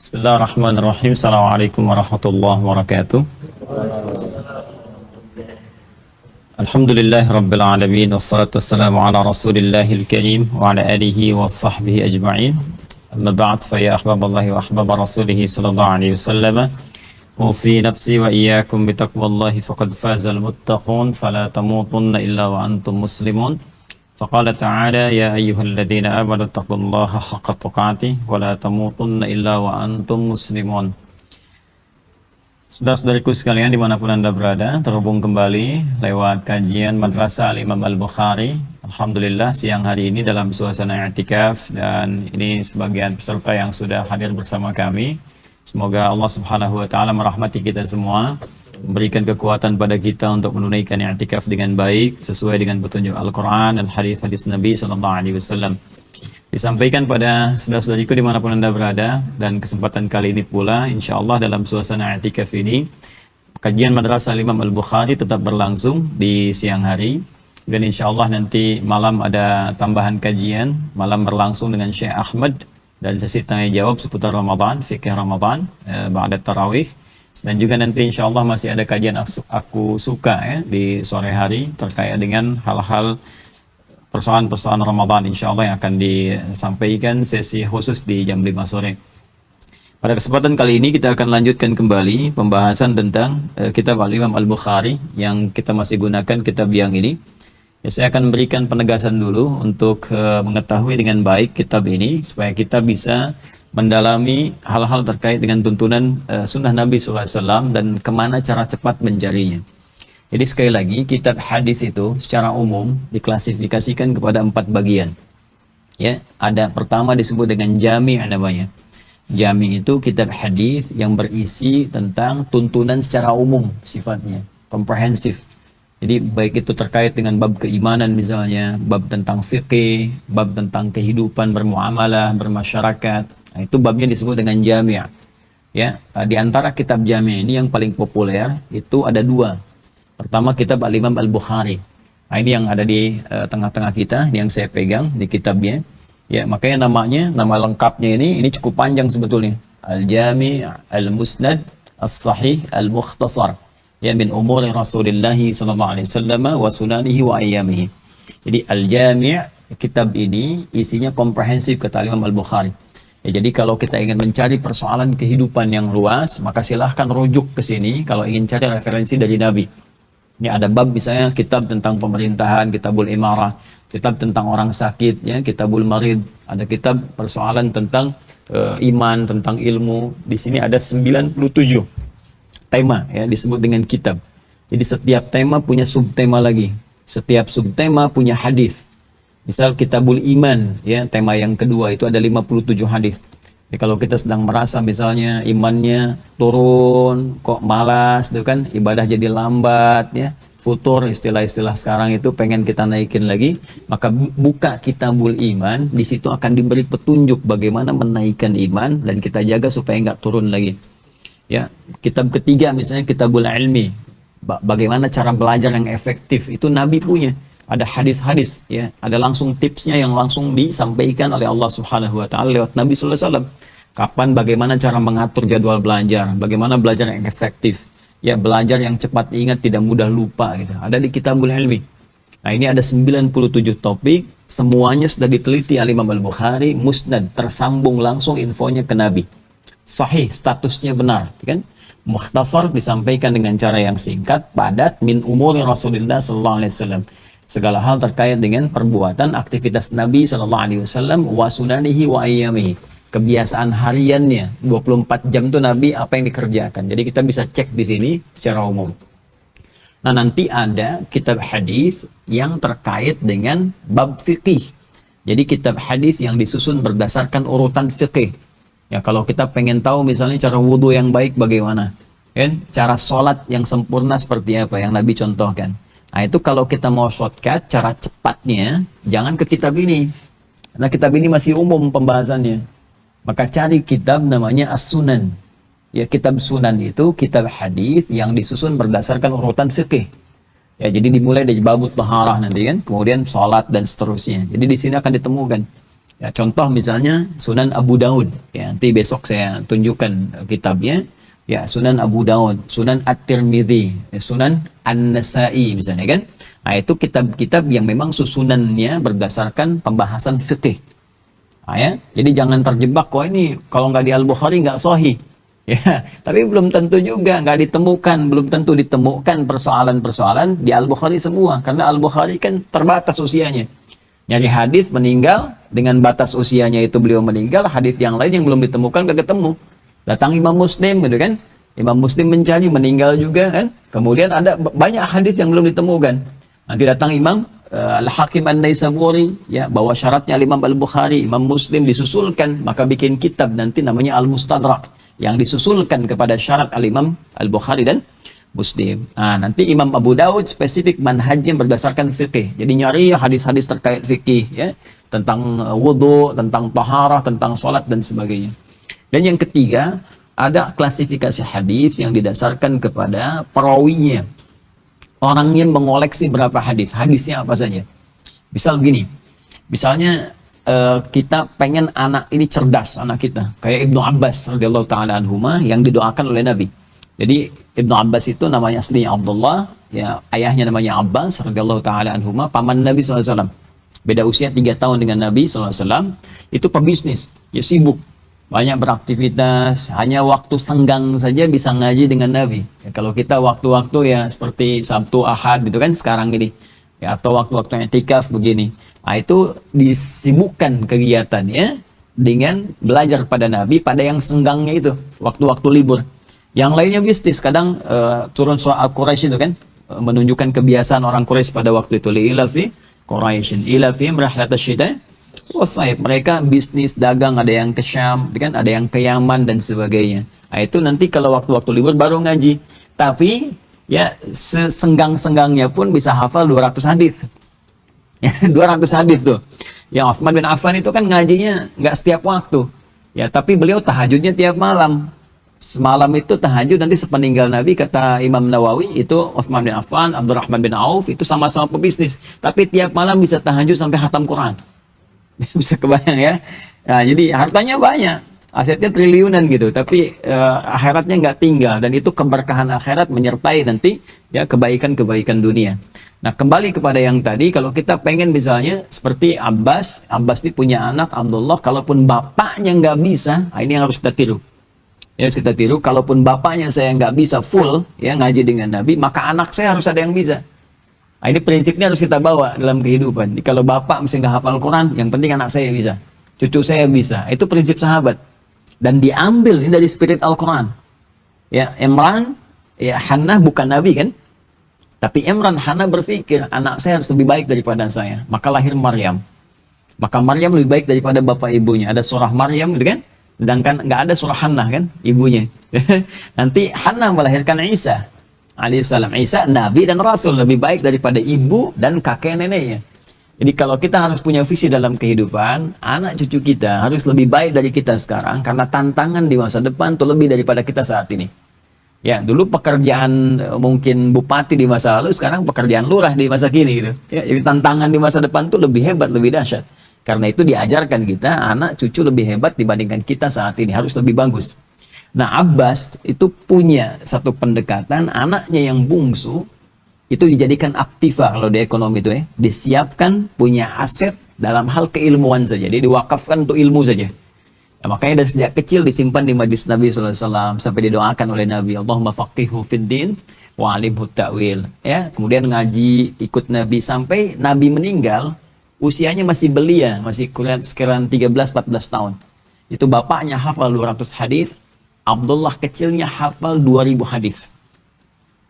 Bismillahirrahmanirrahim. Assalamualaikum warahmatullahi wabarakatuh. Alhamdulillahi rabbil alamin. Wassalatu wassalamu ala rasulillahil karim wa ala alihi wa sahbihi ajma'in. Amma ba'd, fa ya ahbaballahi wa ahbaba rasulihi sallallahu alaihi wasallam. Usi nafsi wa iyyakum bitaqwallahi faqad fazal muttaqun fala tamutunna illa wa antum muslimun. Faqala ta'ala ya ayyuhalladzina amanu taqullaha haqqa tuqatih wa la tamutunna illa wa antum muslimun. Saudara-saudariku sekalian dimanapun Anda berada, terhubung kembali lewat kajian Madrasah Al-Imam Al-Bukhari. Alhamdulillah siang hari ini dalam suasana i'tikaf, dan ini sebagian peserta yang sudah hadir bersama kami. Semoga Allah Subhanahu wa taala merahmati kita semua, memberikan kekuatan pada kita untuk menunaikan i'tikaf dengan baik sesuai dengan petunjuk Al-Quran dan hadis-hadis Nabi sallallahu alaihi wasallam. Disampaikan pada saudara-saudariku dimanapun Anda berada, dan kesempatan kali ini pula insyaallah dalam suasana i'tikaf ini kajian Madrasah Imam Al-Bukhari tetap berlangsung di siang hari, dan insyaallah nanti malam ada tambahan kajian malam berlangsung dengan Syekh Ahmad dan sesi tanya jawab seputar Ramadan, fikih Ramadan ba'da tarawih. Dan juga nanti insya Allah masih ada kajian aku suka ya di sore hari terkait dengan hal-hal persoalan-persoalan Ramadan insya Allah yang akan disampaikan sesi khusus di jam 5 sore. Pada kesempatan kali ini kita akan lanjutkan kembali pembahasan tentang kitab Al-Imam Al-Bukhari yang kita masih gunakan kitab yang ini. Ya, saya akan berikan penegasan dulu untuk mengetahui dengan baik kitab ini supaya kita bisa mendalami hal-hal terkait dengan tuntunan sunnah Nabi SAW dan kemana cara cepat mencarinya. Jadi sekali lagi, kitab hadis itu secara umum diklasifikasikan kepada 4 bagian. Ya, ada pertama disebut dengan jami' namanya. Jami' itu kitab hadis yang berisi tentang tuntunan secara umum sifatnya, komprehensif. Jadi baik itu terkait dengan bab keimanan misalnya, bab tentang fikih, bab tentang kehidupan bermuamalah, bermasyarakat. Nah, itu babnya disebut dengan jami'. Ya, di antara kitab jami' ini yang paling populer itu ada 2. Pertama kitab Al-Imam Al-Bukhari. Nah, ini yang ada di tengah-tengah kita, yang saya pegang di kitabnya. Ya, makanya nama lengkapnya ini cukup panjang sebetulnya. Al-Jami' Al-Musnad As-Sahih Al-Mukhtasar. Ya, min umuri Rasulullah sallallahu alaihi wasallam wa sunanihi wa ayyamihi. Jadi Al-Jami' kitab ini isinya komprehensif kata Imam Al-Bukhari. Ya, jadi kalau kita ingin mencari persoalan kehidupan yang luas, maka silahkan rujuk ke sini kalau ingin cari referensi dari Nabi. Ya, ada bab misalnya kitab tentang pemerintahan, kitabul imarah, kitab tentang orang sakit, ya, kitabul marid, ada kitab persoalan tentang iman, tentang ilmu. Di sini ada 97 tema ya disebut dengan kitab. Jadi setiap tema punya subtema lagi. Setiap subtema punya hadis. Misal kitabul iman ya, tema yang kedua itu ada 57 hadis. Jadi kalau kita sedang merasa misalnya imannya turun, kok malas itu kan, ibadah jadi lambat ya, futur istilah-istilah sekarang itu pengen kita naikin lagi, maka buka kitabul iman, di situ akan diberi petunjuk bagaimana menaikkan iman dan kita jaga supaya nggak turun lagi. Ya, kitab ketiga misalnya kitabul ilmi, bagaimana cara belajar yang efektif, itu Nabi punya, ada hadis-hadis ya, ada langsung tipsnya yang langsung disampaikan oleh Allah Subhanahu wa taala lewat Nabi sallallahu alaihi wasallam. Kapan bagaimana cara mengatur jadwal belajar, bagaimana belajar yang efektif, ya belajar yang cepat ingat, tidak mudah lupa gitu. Ada di kitabul ilmi. Nah, ini ada 97 topik, semuanya sudah diteliti oleh Imam Al-Bukhari, musnad, tersambung langsung infonya ke Nabi. Sahih, statusnya benar, kan? Mukhtasar, disampaikan dengan cara yang singkat, padat, min umuri Rasulullah sallallahu alaihi wasallam. Segala hal terkait dengan perbuatan, aktivitas Nabi sallallahu alaihi wasallam, wa sunanihi wa ayyamihi. Kebiasaan hariannya, 24 jam itu Nabi apa yang dikerjakan. Jadi kita bisa cek di sini secara umum. Nah, nanti ada kitab hadis yang terkait dengan bab fikih. Jadi kitab hadis yang disusun berdasarkan urutan fikih. Ya, kalau kita pengen tahu misalnya cara wudhu yang baik bagaimana, kan? Cara sholat yang sempurna seperti apa yang Nabi contohkan. Nah, itu kalau kita mau shortcut, cara cepatnya jangan ke kitab ini. Nah, kitab ini masih umum pembahasannya. Maka cari kitab namanya As-Sunan. Ya, kitab Sunan itu kitab hadis yang disusun berdasarkan urutan fikih. Ya, jadi dimulai dari babut taharah nanti kan, kemudian sholat dan seterusnya. Jadi di sini akan ditemukan. Ya, contoh misalnya Sunan Abu Daud. Ya, nanti besok saya tunjukkan kitabnya. Ya, Sunan Abu Daud, Sunan At-Tirmidzi, Sunan An-Nasa'i misalnya kan. Nah, itu kitab-kitab yang memang susunannya berdasarkan pembahasan fikih. Nah, ya, jadi jangan terjebak, kok ini kalau nggak di Al-Bukhari nggak sahih. Ya, tapi belum tentu juga, nggak ditemukan, belum tentu ditemukan persoalan-persoalan di Al-Bukhari semua, karena Al-Bukhari kan terbatas usianya. Nyari hadis meninggal, dengan batas usianya itu beliau meninggal, hadis yang lain yang belum ditemukan gak ketemu. Datang Imam Muslim gitu kan, Imam Muslim mencari, meninggal juga kan. Kemudian ada banyak hadis yang belum ditemukan. Nanti datang Imam Al-Hakim An-Naisaburi, ya, bawa syaratnya Imam Al-Bukhari, Imam Muslim disusulkan, maka bikin kitab nanti namanya Al-Mustadrak, yang disusulkan kepada syarat Al-Imam Al-Bukhari dan Muslim. Nah, nanti Imam Abu Daud spesifik manhajnya berdasarkan fikih. Jadi nyari hadis-hadis terkait fikih, ya, tentang wudhu, tentang taharah, tentang sholat dan sebagainya. Dan yang ketiga, ada klasifikasi hadis yang didasarkan kepada perawinya. Orangnya mengoleksi berapa hadis, hadisnya apa saja. Misal begini, misalnya kita pengen anak ini cerdas, anak kita, kayak Ibnu Abbas radhiyallahu taala anhuma yang didoakan oleh Nabi. Jadi Ibnu Abbas itu namanya aslinya Abdullah, ya, ayahnya namanya Abbas radhiyallahu taala anhuma, paman Nabi SAW. Beda usia 3 tahun dengan Nabi SAW. Itu pebisnis, ya, sibuk, banyak beraktivitas, hanya waktu senggang saja bisa ngaji dengan Nabi. Ya, kalau kita waktu-waktu ya seperti Sabtu Ahad gitu kan sekarang ini, ya, atau waktu-waktu i'tikaf begini. Nah, itu disibukkan kegiatannya dengan belajar pada Nabi pada yang senggangnya itu, waktu-waktu libur. Yang lainnya bisnis, kadang turun surah Al-Quraisy itu kan, menunjukkan kebiasaan orang Quraisy pada waktu itu. Li'ilafi Quraisyin ilafi rihlatasyita syita wasaib. Mereka bisnis, dagang, ada yang ke Syam, kan, ada yang ke Yaman dan sebagainya. Nah, itu nanti kalau waktu-waktu libur baru ngaji. Tapi ya sesenggang-senggangnya pun bisa hafal 200 hadis. Ya, 200 hadis tuh. Ya, Utsman bin Affan itu kan ngajinya nggak setiap waktu. Ya, tapi beliau tahajudnya tiap malam. Semalam itu tahajud, nanti sepeninggal Nabi, kata Imam Nawawi, itu Utsman bin Affan, Abdurrahman bin Auf itu sama-sama pebisnis, tapi tiap malam bisa tahajud sampai khatam Quran. Bisa kebayang ya. Nah, jadi hartanya banyak, asetnya triliunan gitu, tapi akhiratnya nggak tinggal, dan itu keberkahan akhirat menyertai nanti ya kebaikan-kebaikan dunia. Nah, kembali kepada yang tadi, kalau kita pengen misalnya seperti Abbas ini punya anak Abdullah, kalaupun bapaknya nggak bisa, nah, ini yang harus kita tiru. Ya, kita tiru, kalaupun bapaknya saya nggak bisa full ya ngaji dengan Nabi, maka anak saya harus ada yang bisa. Nah, ini prinsipnya harus kita bawa dalam kehidupan. Jadi, kalau bapak mesti nggak hafal Quran, yang penting anak saya bisa, cucu saya bisa. Itu prinsip sahabat. Dan diambil ini dari spirit Al-Quran. Ya, Imran, ya, Hannah bukan Nabi kan? Tapi Imran, Hannah berpikir, anak saya harus lebih baik daripada saya. Maka lahir Maryam. Maka Maryam lebih baik daripada bapak ibunya. Ada surah Maryam, gitu kan? Sedangkan nggak ada surah Hannah kan, ibunya. Nanti Hannah melahirkan Isa alaihissalam. Isa Nabi dan Rasul, lebih baik daripada ibu dan kakek neneknya. Jadi kalau kita harus punya visi dalam kehidupan, anak cucu kita harus lebih baik dari kita sekarang, karena tantangan di masa depan tuh lebih daripada kita saat ini. Ya, dulu pekerjaan mungkin bupati di masa lalu, sekarang pekerjaan lurah di masa kini gitu. Ya, jadi tantangan di masa depan tuh lebih hebat, lebih dahsyat. Karena itu diajarkan kita, anak cucu lebih hebat dibandingkan kita saat ini, harus lebih bagus. Nah, Abbas itu punya satu pendekatan, anaknya yang bungsu itu dijadikan aktiva kalau di ekonomi itu ya, disiapkan punya aset dalam hal keilmuan saja, jadi diwakafkan untuk ilmu saja. Nah, makanya dari sejak kecil disimpan di majlis Nabi SAW sampai didoakan oleh Nabi, Allahumma faqihhu fid din wa alimhu ta'wil. Ya, kemudian ngaji ikut Nabi sampai Nabi meninggal. Usianya masih belia, masih sekiranya 13-14 tahun. Itu bapaknya hafal 200 hadis, Abdullah kecilnya hafal 2000 hadis.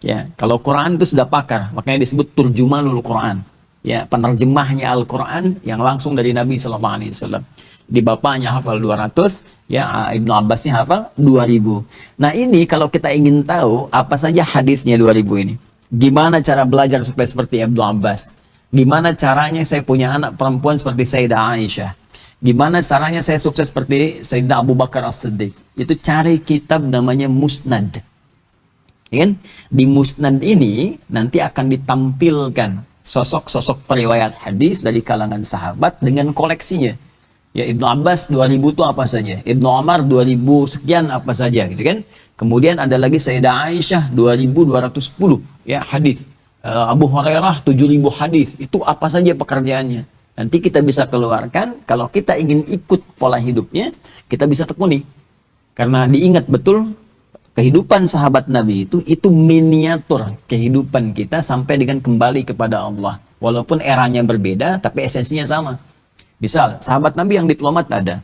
Ya, kalau Quran itu sudah pakar, makanya disebut turjumanul Quran. Ya, penerjemahnya Al-Quran yang langsung dari Nabi SAW. Di bapaknya hafal 200, ya, Ibnu Abbasnya hafal 2000. Nah, ini kalau kita ingin tahu apa saja hadisnya 2000 ini, gimana cara belajar supaya seperti Ibnu Abbas? Gimana caranya saya punya anak perempuan seperti Sayyidah Aisyah? Gimana caranya saya sukses seperti Sayyidina Abu Bakar As-Siddiq? Itu cari kitab namanya Musnad. Ya kan? Di Musnad ini nanti akan ditampilkan sosok-sosok periwayat hadis dari kalangan sahabat dengan koleksinya. Ya, Ibnu Abbas 2000 itu apa saja? Ibnu Umar 2000 sekian apa saja gitu kan. Kemudian ada lagi Sayyidah Aisyah 2210 ya hadis. Abu Hurairah 7000 hadis. Itu apa saja pekerjaannya? Nanti kita bisa keluarkan kalau kita ingin ikut pola hidupnya, kita bisa tekuni. Karena diingat betul kehidupan sahabat Nabi itu miniatur kehidupan kita sampai dengan kembali kepada Allah. Walaupun eranya berbeda tapi esensinya sama. Misal, sahabat Nabi yang diplomat ada,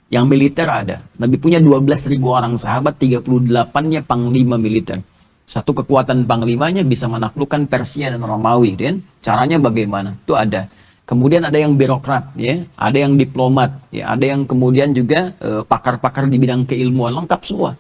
yang militer ada. Nabi punya 12.000 orang sahabat, 38-nya panglima militer. Satu kekuatan panglimanya bisa menaklukkan Persia dan Romawi, kan? Caranya bagaimana? Itu ada. Kemudian ada yang birokrat, ya, ada yang diplomat, ya, ada yang kemudian juga pakar-pakar di bidang keilmuan, lengkap semua.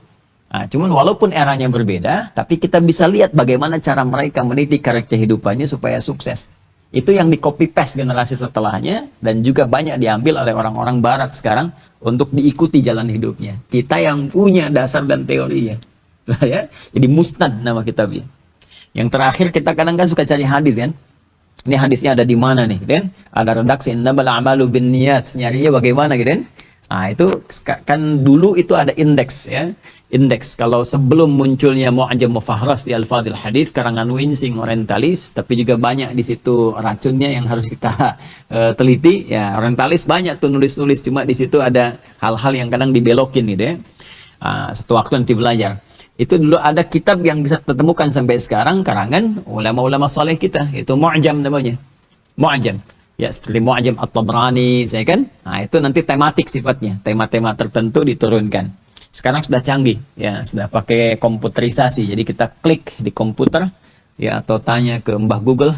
Nah, cuman walaupun eranya berbeda, tapi kita bisa lihat bagaimana cara mereka meniti karakter kehidupannya supaya sukses. Itu yang di copy paste generasi setelahnya dan juga banyak diambil oleh orang-orang barat sekarang untuk diikuti jalan hidupnya. Kita yang punya dasar dan teorinya. Ya. Jadi musnad nama kitabnya. Yang terakhir kita kadang-kadang suka cari hadis kan. Ini hadisnya ada di mana nih, kan? Ada redaksi innamal a'malu binniyat. Nyarinya bagaimana gitu kan? Nah, itu kan dulu itu ada indeks ya. Indeks kalau sebelum munculnya Mu'jam Mufahras di Al-Fadhil Hadis karangan Winsing Orientalis, tapi juga banyak di situ racunnya yang harus kita teliti ya. Orientalis banyak tuh nulis-nulis, cuma di situ ada hal-hal yang kadang dibelokin gitu ya. Satu waktu nanti belajar. Itu dulu ada kitab yang bisa ditemukan sampai sekarang karangan ulama-ulama saleh kita, itu Mu'jam namanya. Mu'jam. Ya, seperti Mu'jam At-Tabrani, saya kan. Nah, itu nanti tematik sifatnya, tema-tema tertentu diturunkan. Sekarang sudah canggih, ya, sudah pakai komputerisasi. Jadi kita klik di komputer, ya, atau tanya ke Mbah Google,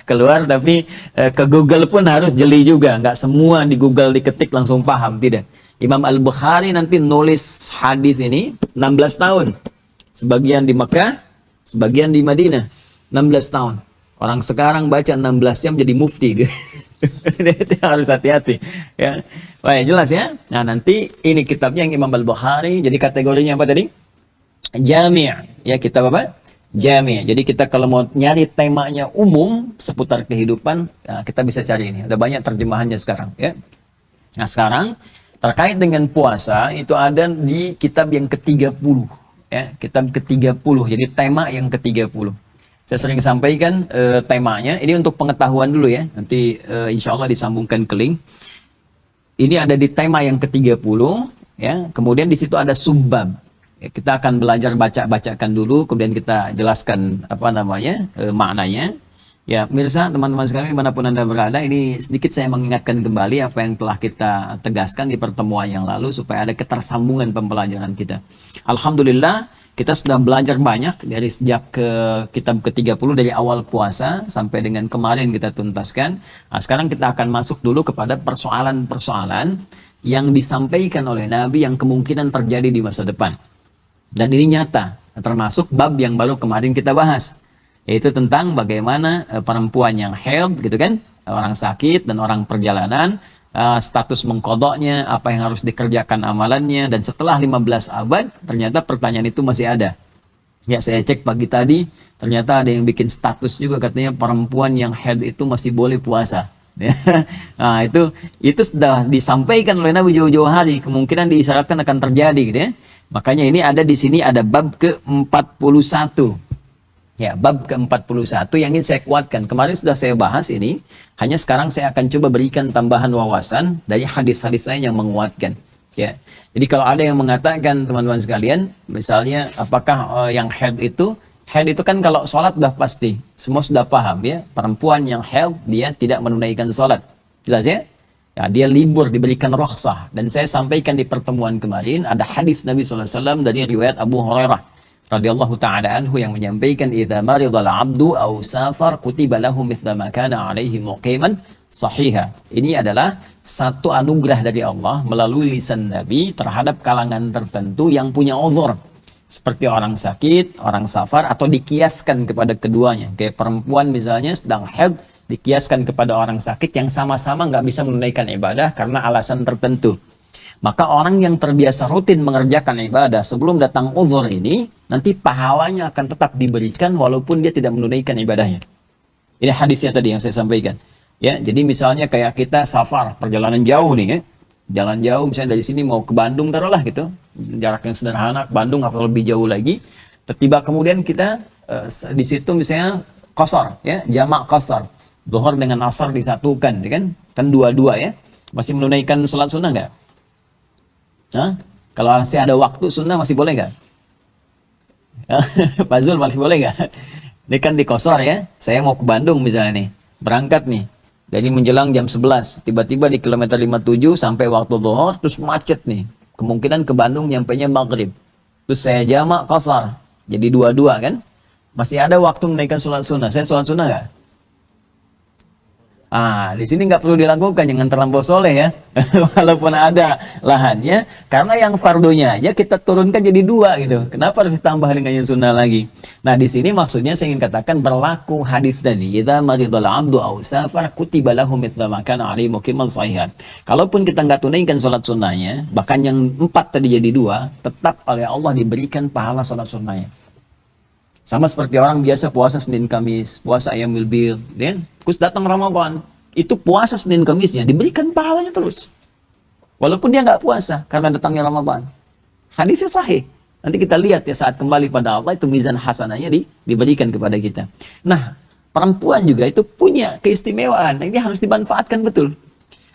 keluar. Tapi ke Google pun harus jeli juga, nggak semua di Google diketik langsung paham, tidak. Imam Al-Bukhari nanti nulis hadis ini 16 tahun, sebagian di Mekah, sebagian di Madinah, 16 tahun. Orang sekarang baca 16 jam jadi mufti. Itu harus hati-hati. Ya. Baik, jelas ya. Nah, nanti ini kitabnya yang Imam Al-Bukhari. Jadi kategorinya apa tadi? Jami'. Ya, kitab apa? Jami'. Jadi kita kalau mau nyari temanya umum seputar kehidupan, ya, kita bisa cari ini. Ada banyak terjemahannya sekarang. Ya. Nah, sekarang terkait dengan puasa itu ada di kitab yang ke-30. Ya, kitab ke-30. Jadi tema yang ke-30. Saya sering sampaikan temanya, ini untuk pengetahuan dulu ya, nanti insya Allah disambungkan ke link. Ini ada di tema yang ke-30, ya. Kemudian di situ ada subbab. Ya, kita akan belajar bacakan dulu, kemudian kita jelaskan apa namanya, maknanya. Ya, pemirsa, teman-teman sekalian dimanapun Anda berada, ini sedikit saya mengingatkan kembali apa yang telah kita tegaskan di pertemuan yang lalu, supaya ada ketersambungan pembelajaran kita. Alhamdulillah, kita sudah belajar banyak dari sejak kitab ke-30 dari awal puasa sampai dengan kemarin kita tuntaskan. Nah, sekarang kita akan masuk dulu kepada persoalan-persoalan yang disampaikan oleh Nabi yang kemungkinan terjadi di masa depan. Dan ini nyata, termasuk bab yang baru kemarin kita bahas, yaitu tentang bagaimana perempuan yang haid gitu kan, orang sakit dan orang perjalanan, status mengkodoknya, apa yang harus dikerjakan amalannya, dan setelah 15 abad ternyata pertanyaan itu masih ada. Ya, saya cek pagi tadi ternyata ada yang bikin status juga, katanya perempuan yang haid itu masih boleh puasa. Nah, itu sudah disampaikan oleh Nabi jauh-jauh hari, kemungkinan diisyaratkan akan terjadi gitu ya. Makanya ini ada di sini ada bab ke-41. Ya, bab ke-41 yang ingin saya kuatkan. Kemarin sudah saya bahas ini, hanya sekarang saya akan coba berikan tambahan wawasan dari hadis-hadis lain yang menguatkan. Ya. Jadi kalau ada yang mengatakan, teman-teman sekalian, misalnya apakah yang haid itu kan kalau sholat sudah pasti, semua sudah paham ya, perempuan yang haid dia tidak menunaikan sholat. Jelas ya? Ya, dia libur, diberikan rukhsah. Dan saya sampaikan di pertemuan kemarin, ada hadis Nabi SAW dari riwayat Abu Hurairah radhiyallahu ta'ala anhu yang menyampaikan, idza maridal 'abdu aw safar kutiba lahu mithla ma kana 'alaihi muqiman sahiha. Ini adalah satu anugerah dari Allah melalui lisan Nabi terhadap kalangan tertentu yang punya uzur, seperti orang sakit, orang safar, atau dikiaskan kepada keduanya. Kayak perempuan misalnya sedang haid, dikiaskan kepada orang sakit yang sama-sama nggak bisa menunaikan ibadah karena alasan tertentu. Maka orang yang terbiasa rutin mengerjakan ibadah sebelum datang uzur ini, nanti pahalanya akan tetap diberikan walaupun dia tidak menunaikan ibadahnya. Ini hadisnya tadi yang saya sampaikan. Ya, jadi misalnya kayak kita safar, perjalanan jauh nih ya. Jalan jauh misalnya dari sini mau ke Bandung taruhlah gitu. Jarak yang sederhana ke Bandung atau lebih jauh lagi. Tiba kemudian kita di situ misalnya qasar ya, jamak qasar. Zuhur dengan asar disatukan, ya kan? Kan dua-dua ya. Masih menunaikan sholat sunnah nggak? Hah? Kalau masih ada waktu sunnah masih boleh nggak? Pak Zul masih boleh nggak? Ini kan di qasar ya. Saya mau ke Bandung misalnya nih. Berangkat nih. Jadi menjelang jam 11, tiba-tiba di kilometer 57 sampai waktu zuhur, terus macet nih. Kemungkinan ke Bandung nyampainya maghrib. Terus saya jamak qasar. Jadi dua-dua kan? Masih ada waktu menaikkan sholat sunnah. Saya sholat sunnah nggak? Ah, di sini nggak perlu dilakukan, jangan terlampau soleh ya. Walaupun ada lahannya, karena yang fardunya aja kita turunkan jadi dua gitu. Kenapa harus ditambah dengan yang sunnah lagi? Nah, di sini maksudnya saya ingin katakan berlaku hadis tadi. Idza maridul abdu aw safar kutiba lahu mithla ma kana alaihi muqiman sahihan. Kalaupun kita nggak tunaikan sholat sunnahnya, bahkan yang 4 tadi jadi 2, tetap oleh Allah diberikan pahala sholat sunnahnya. Sama seperti orang biasa puasa Senin Kamis, puasa Ayyamul Bid, ya. Terus datang Ramadan, itu puasa Senin Kamisnya diberikan pahalanya terus. Walaupun dia nggak puasa karena datangnya Ramadan. Hadisnya sahih. Nanti kita lihat ya saat kembali pada Allah itu mizan hasanahnya diberikan kepada kita. Nah, perempuan juga itu punya keistimewaan. Ini harus dimanfaatkan betul.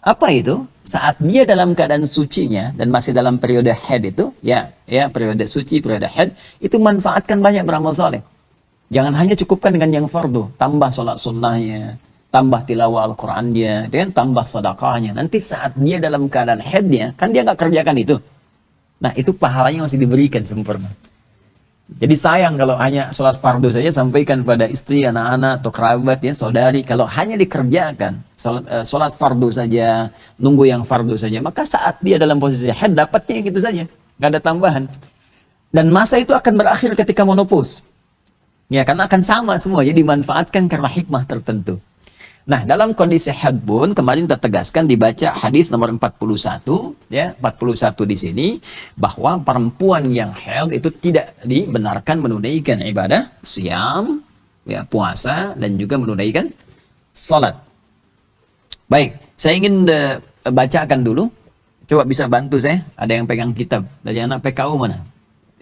Apa itu? Saat dia dalam keadaan sucinya dan masih dalam periode haid itu, ya periode suci, periode haid, itu manfaatkan banyak beramal soleh. Jangan hanya cukupkan dengan yang fardu, tambah sholat sunnahnya, tambah tilawah Al-Qur'annya, tambah sedekahnya. Nanti saat dia dalam keadaan haidnya, kan dia nggak kerjakan itu. Nah, itu pahalanya masih diberikan sempurna. Jadi sayang kalau hanya sholat fardu saja sampaikan pada istri, anak-anak, atau kerabat, ya, saudari. Kalau hanya dikerjakan, sholat fardu saja, nunggu yang fardu saja, maka saat dia dalam posisi haid, dapatnya gitu saja. Nggak ada tambahan. Dan masa itu akan berakhir ketika menopause. Ya, karena akan sama semua, jadi dimanfaatkan karena hikmah tertentu. Nah, dalam kondisi haid pun kemarin kita tegaskan dibaca hadis nomor 41 ya, 41 di sini bahwa perempuan yang haid itu tidak dibenarkan menunaikan ibadah siam, ya, puasa dan juga menunaikan salat. Baik, saya ingin bacakan dulu. Coba bisa bantu saya, ada yang pegang kitab dari anak PKU mana?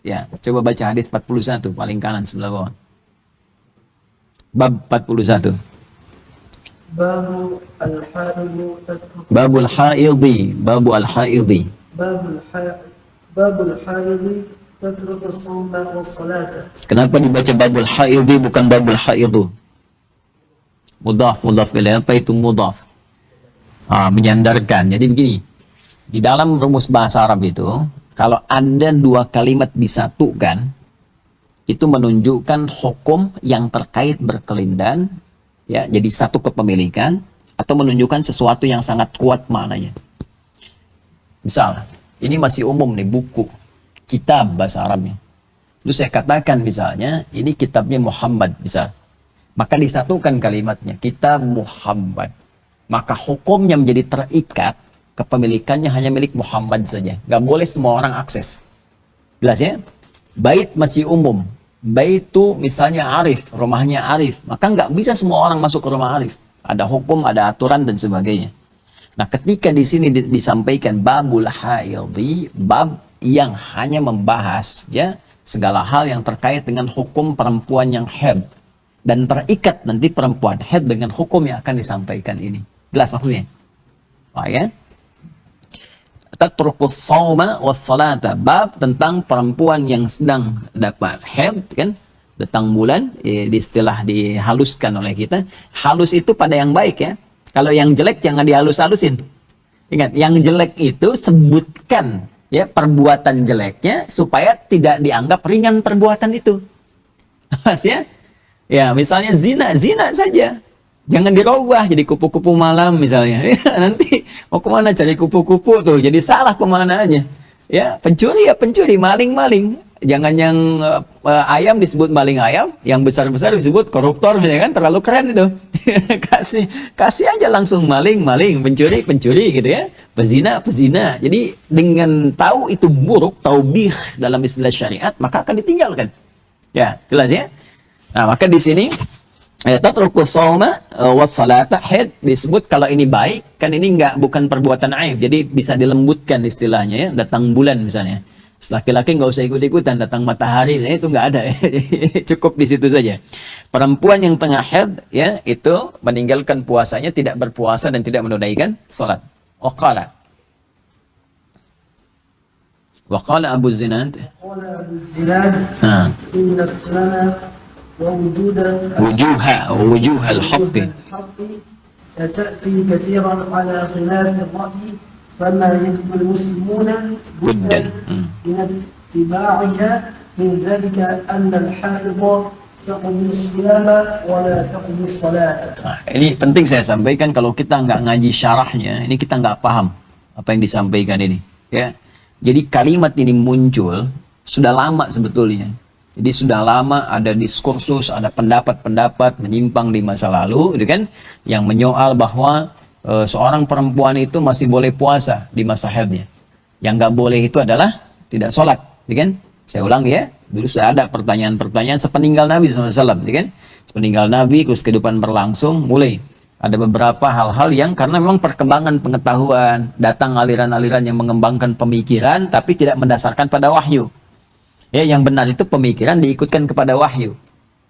Ya, coba baca hadis 41 paling kanan sebelah bawah. Bab 41. باب الحائض تترك Babul haidhi, babu al-haidhi. باب الحائض تترك الصوم والصلاة. Kenapa dibaca babul haidhi bukan babul haidu? Mudhaf ilaih, apa itu mudhaf? Menyandarkan. Jadi begini, di dalam rumus bahasa Arab itu, kalau ada dua kalimat disatukan, itu menunjukkan hukum yang terkait berkelindan, ya, jadi satu kepemilikan, atau menunjukkan sesuatu yang sangat kuat maknanya. Misal, ini masih umum nih, buku, kitab bahasa Arabnya. Terus saya katakan misalnya, ini kitabnya Muhammad, bisa. Maka disatukan kalimatnya, kitab Muhammad. Maka hukumnya menjadi terikat, kepemilikannya hanya milik Muhammad saja. Gak boleh semua orang akses. Jelas ya? Bait masih umum. Bait itu misalnya Arif, rumahnya Arif. Maka nggak bisa semua orang masuk ke rumah Arif. Ada hukum, ada aturan dan sebagainya. Nah, ketika di sini disampaikan babul haidhi, bab yang hanya membahas ya segala hal yang terkait dengan hukum perempuan yang haid dan terikat nanti perempuan haid dengan hukum yang akan disampaikan ini. Jelas maksudnya? Ya. Tatrukus sauma was salata, bab tentang perempuan yang sedang dapat haid, kan, datang bulan, di istilah dihaluskan oleh kita. Halus itu pada yang baik ya. Kalau yang jelek jangan dihalus-halusin. Ingat, yang jelek itu sebutkan ya perbuatan jeleknya supaya tidak dianggap ringan perbuatan itu. Ya? Ya, misalnya zina saja. Jangan dirubah jadi kupu-kupu malam misalnya. Nanti mau kemana cari kupu-kupu tuh? Jadi salah kemana aja. Ya, pencuri ya pencuri, maling. Jangan yang ayam disebut maling ayam, yang besar-besar disebut koruptor, misalnya kan, terlalu keren itu. kasih aja langsung maling, pencuri gitu ya. Pezina. Jadi dengan tahu itu buruk, taubih dalam istilah syariat, maka akan ditinggalkan. Ya, jelas ya. Nah, maka di sini tatruku shauma was salata, haid disebut kalau ini baik, kan ini bukan perbuatan aib, jadi bisa dilembutkan istilahnya ya. Datang bulan misalnya, laki-laki nggak usah ikut-ikutan, datang matahari ya, itu nggak ada ya. Cukup di situ saja. Perempuan yang tengah haid ya, itu meninggalkan puasanya, tidak berpuasa dan tidak menunaikan salat. Waqala Abu Zinad, قال أبو الزناد إن السنن ووجود وجوه الحق الحق تأتي كثيرا على خلاف الرأي فما يجب المسلمون جدا. من اتباعها من ذلك أن الحائض تقضي الصيام ولا تقضي الصلاة. Ini penting saya sampaikan, kalau kita nggak ngaji syarahnya, ini kita nggak paham apa yang disampaikan ini. Ya, jadi kalimat ini muncul sudah lama sebetulnya. Jadi sudah lama ada diskursus, ada pendapat-pendapat menyimpang di masa lalu, gitu kan, yang menyoal bahwa seorang perempuan itu masih boleh puasa di masa haidnya. Yang nggak boleh itu adalah tidak sholat, gitu kan? Saya ulang ya, dulu sudah ada pertanyaan-pertanyaan sepeninggal Nabi SAW, gitu kan? Sepeninggal Nabi, terus kehidupan berlangsung, mulai ada beberapa hal-hal yang karena memang perkembangan pengetahuan, datang aliran-aliran yang mengembangkan pemikiran, tapi tidak mendasarkan pada wahyu. Ya, yang benar itu pemikiran diikutkan kepada wahyu.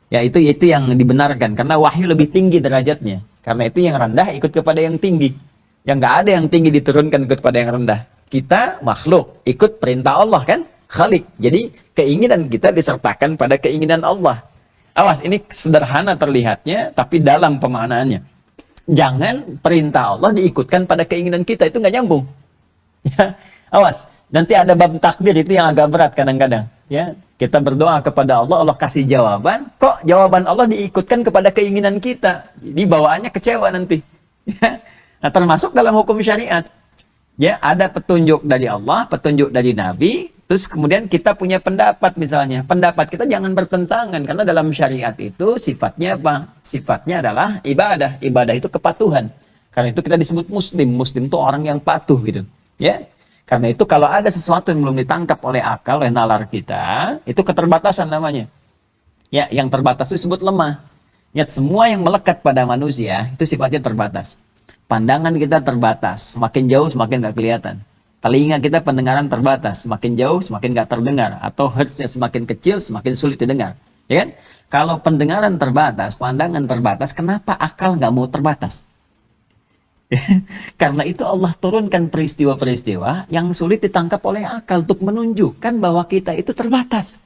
Ya, itu yang dibenarkan karena wahyu lebih tinggi derajatnya. Karena itu yang rendah ikut kepada yang tinggi. Yang nggak ada yang tinggi diturunkan kepada yang rendah. Kita makhluk ikut perintah Allah kan, Khalik. Jadi keinginan kita disertakan pada keinginan Allah. Awas, ini sederhana terlihatnya, tapi dalam pemaknaannya. Jangan perintah Allah diikutkan pada keinginan kita, itu nggak nyambung. Ya, awas. Nanti ada bab takdir itu yang agak berat kadang-kadang. Ya, kita berdoa kepada Allah, Allah kasih jawaban, kok jawaban Allah diikutkan kepada keinginan kita, jadi bawaannya kecewa nanti. Ya. Nah, termasuk dalam hukum syariat, ya ada petunjuk dari Allah, petunjuk dari Nabi, terus kemudian kita punya pendapat misalnya, pendapat kita jangan bertentangan karena dalam syariat itu sifatnya apa? Sifatnya adalah ibadah, ibadah itu kepatuhan. Karena itu kita disebut muslim, muslim itu orang yang patuh gitu, ya. Karena itu kalau ada sesuatu yang belum ditangkap oleh akal, oleh nalar kita, itu keterbatasan namanya. Ya, yang terbatas itu disebut lemah. Ya, semua yang melekat pada manusia itu sifatnya terbatas. Pandangan kita terbatas, semakin jauh semakin nggak kelihatan. Telinga kita pendengaran terbatas, semakin jauh semakin nggak terdengar. Atau hertznya semakin kecil semakin sulit didengar. Ya kan? Kalau pendengaran terbatas, pandangan terbatas, kenapa akal nggak mau terbatas? Karena itu Allah turunkan peristiwa-peristiwa yang sulit ditangkap oleh akal untuk menunjukkan bahwa kita itu terbatas.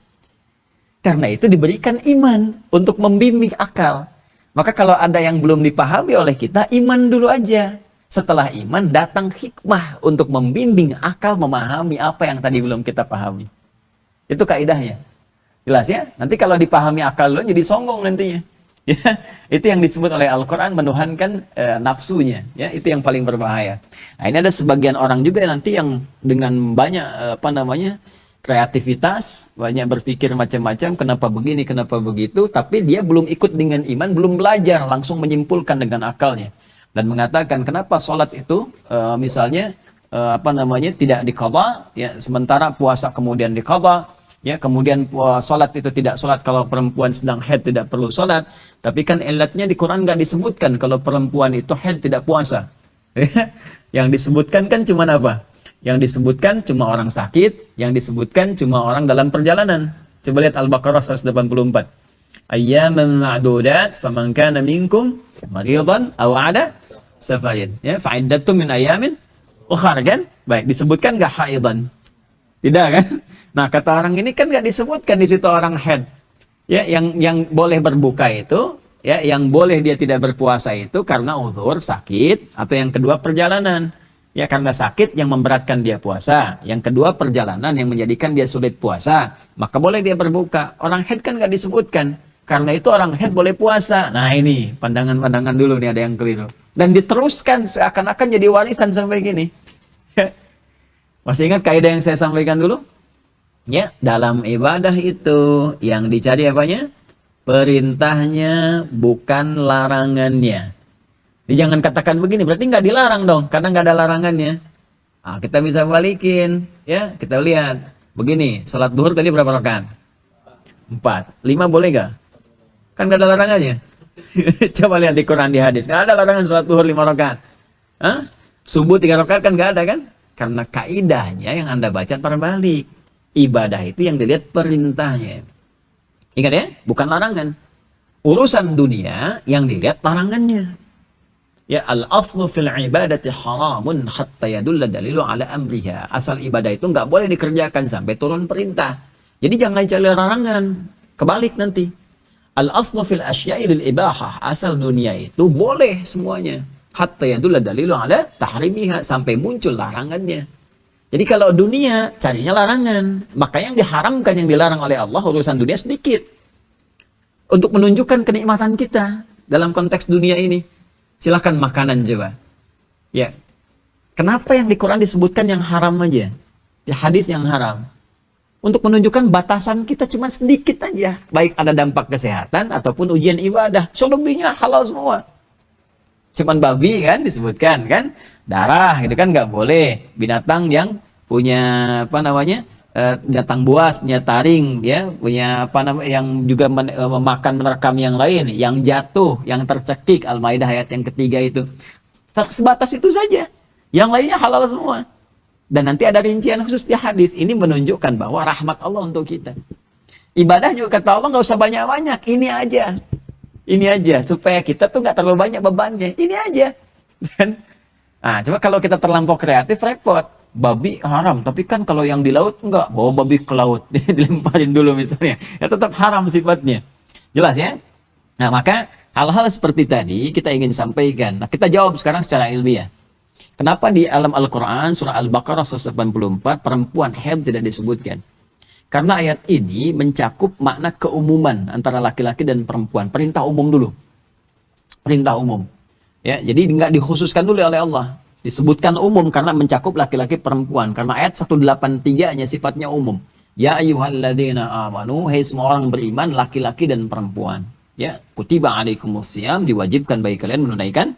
Karena itu diberikan iman untuk membimbing akal. Maka kalau ada yang belum dipahami oleh kita, iman dulu aja. Setelah iman datang hikmah untuk membimbing akal memahami apa yang tadi belum kita pahami. Itu kaidahnya. Jelas ya? Nanti kalau dipahami akal dulu jadi sombong nantinya. Ya, itu yang disebut oleh Al-Quran menuhankan nafsunya, ya, itu yang paling berbahaya. Nah, ini ada sebagian orang juga nanti yang dengan banyak kreativitas, banyak berpikir macam-macam, kenapa begini, kenapa begitu, tapi dia belum ikut dengan iman, belum belajar, langsung menyimpulkan dengan akalnya dan mengatakan kenapa sholat itu misalnya tidak diqadha, ya, sementara puasa kemudian diqadha. Ya, kemudian sholat itu tidak sholat kalau perempuan sedang haid tidak perlu sholat. Tapi kan ilatnya di Quran nggak disebutkan kalau perempuan itu haid tidak puasa. Yang disebutkan kan cuma apa? Yang disebutkan cuma orang sakit, yang disebutkan cuma orang dalam perjalanan. Coba lihat Al-Baqarah 184. Ayyaman ma'dudat faman kana minkum maridan aw ada safarin. Ya, fa'iddatum min ayamin ukhar kan? Baik, disebutkan nggak haidan? Tidak kan? Nah, kata orang ini kan nggak disebutkan di situ orang haid. Ya, yang boleh berbuka itu, ya, yang boleh dia tidak berpuasa itu karena uzur, sakit, atau yang kedua perjalanan. Ya, karena sakit yang memberatkan dia puasa. Yang kedua perjalanan yang menjadikan dia sulit puasa. Maka boleh dia berbuka. Orang haid kan nggak disebutkan. Karena itu orang haid boleh puasa. Nah, ini pandangan-pandangan dulu nih ada yang keliru. Dan diteruskan seakan-akan jadi warisan sampai gini. Masih ingat kaidah yang saya sampaikan dulu? Ya, dalam ibadah itu yang dicari apanya? Perintahnya, bukan larangannya. Jadi jangan katakan begini, berarti nggak dilarang dong, karena nggak ada larangannya. Nah, kita bisa balikin, ya, kita lihat. Begini, salat duhur tadi berapa rakaat? 4. 5 boleh nggak? Kan nggak ada larangannya. Coba lihat di Quran, di hadis. Nggak ada larangan sholat duhur 5 rakaat. Hah? Subuh 3 rakaat kan nggak ada kan? Karena kaidahnya yang Anda baca terbalik. Ibadah itu yang dilihat perintahnya. Ingat ya, bukan larangan. Urusan dunia yang dilihat larangannya. Ya, al-aslu fil ibadati haramun hatta yadulla dalilu ala amriha. Asal ibadah itu nggak boleh dikerjakan sampai turun perintah. Jadi jangan cari larangan. Kebalik nanti. Al-aslu fil asya'i lil ibahah. Asal dunia itu boleh semuanya. Hatta yadulla dalilu ala tahrimiha. Sampai muncul larangannya. Jadi kalau dunia carinya larangan. Maka yang diharamkan, yang dilarang oleh Allah urusan dunia sedikit. Untuk menunjukkan kenikmatan kita dalam konteks dunia ini. Silahkan makanan coba. Ya. Kenapa yang di Quran disebutkan yang haram aja? Di hadis yang haram. Untuk menunjukkan batasan kita cuma sedikit aja. Baik ada dampak kesehatan ataupun ujian ibadah. Selebihnya halal semua. Cuman babi kan disebutkan kan. Darah itu kan nggak boleh. Binatang yang punya apa namanya? Binatang buas, punya taring, ya, punya apa namanya, yang juga memakan menerkam yang lain, yang jatuh, yang tercekik, Al-Maidah ayat yang ketiga itu. Sebatas itu saja. Yang lainnya halal semua. Dan nanti ada rincian khusus di hadis. Ini menunjukkan bahwa rahmat Allah untuk kita. Ibadah juga kata Allah nggak usah banyak-banyak. Ini aja. Ini aja. Supaya kita tuh nggak terlalu banyak bebannya. Ini aja. Nah, coba kalau kita terlampau kreatif, repot. Babi haram, tapi kan kalau yang di laut enggak, bawa babi ke laut, dilemparin dulu misalnya, ya tetap haram sifatnya. Jelas ya? Nah, maka hal-hal seperti tadi kita ingin sampaikan. Nah, kita jawab sekarang secara ilmiah. Kenapa di alam Al-Quran, surah Al-Baqarah 184, perempuan haid tidak disebutkan? Karena ayat ini mencakup makna keumuman antara laki-laki dan perempuan. Perintah umum dulu. Perintah umum. Ya, jadi enggak dikhususkan dulu oleh Allah. Disebutkan umum karena mencakup laki-laki perempuan. Karena ayat 183-nya sifatnya umum. Ya ayyuhalladzina amanu, hai semua orang beriman, laki-laki dan perempuan. Ya, kutiba alaikumusiyam, diwajibkan bagi kalian menunaikan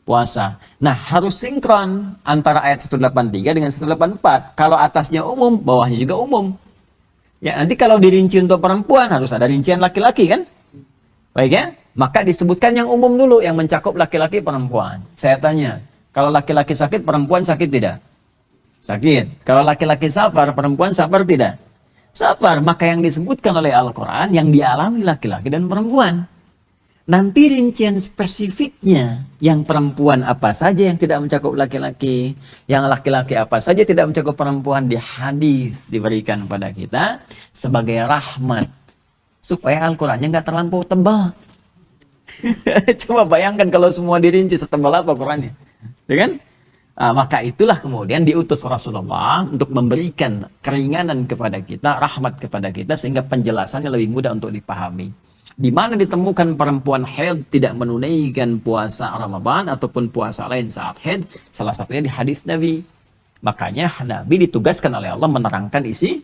puasa. Nah, harus sinkron antara ayat 183 dengan 184. Kalau atasnya umum, bawahnya juga umum. Ya, nanti kalau dirinci untuk perempuan harus ada rincian laki-laki kan? Baik ya? Maka disebutkan yang umum dulu yang mencakup laki-laki perempuan. Saya tanya, kalau laki-laki sakit, perempuan sakit tidak? Sakit. Kalau laki-laki safar, perempuan safar tidak? Safar. Maka yang disebutkan oleh Al-Quran yang dialami laki-laki dan perempuan. Nanti rincian spesifiknya, yang perempuan apa saja yang tidak mencakup laki-laki, yang laki-laki apa saja tidak mencakup perempuan, di hadis diberikan pada kita sebagai rahmat. Supaya Al-Qurannya nggak terlampau tebal. Coba bayangkan kalau semua dirinci setebal apa Qurannya. Ya kan? Nah, maka itulah kemudian diutus Rasulullah untuk memberikan keringanan kepada kita, rahmat kepada kita, sehingga penjelasannya lebih mudah untuk dipahami. Di mana ditemukan perempuan haid tidak menunaikan puasa Ramadan ataupun puasa lain saat haid, salah satunya di hadis Nabi. Makanya Nabi ditugaskan oleh Allah menerangkan isi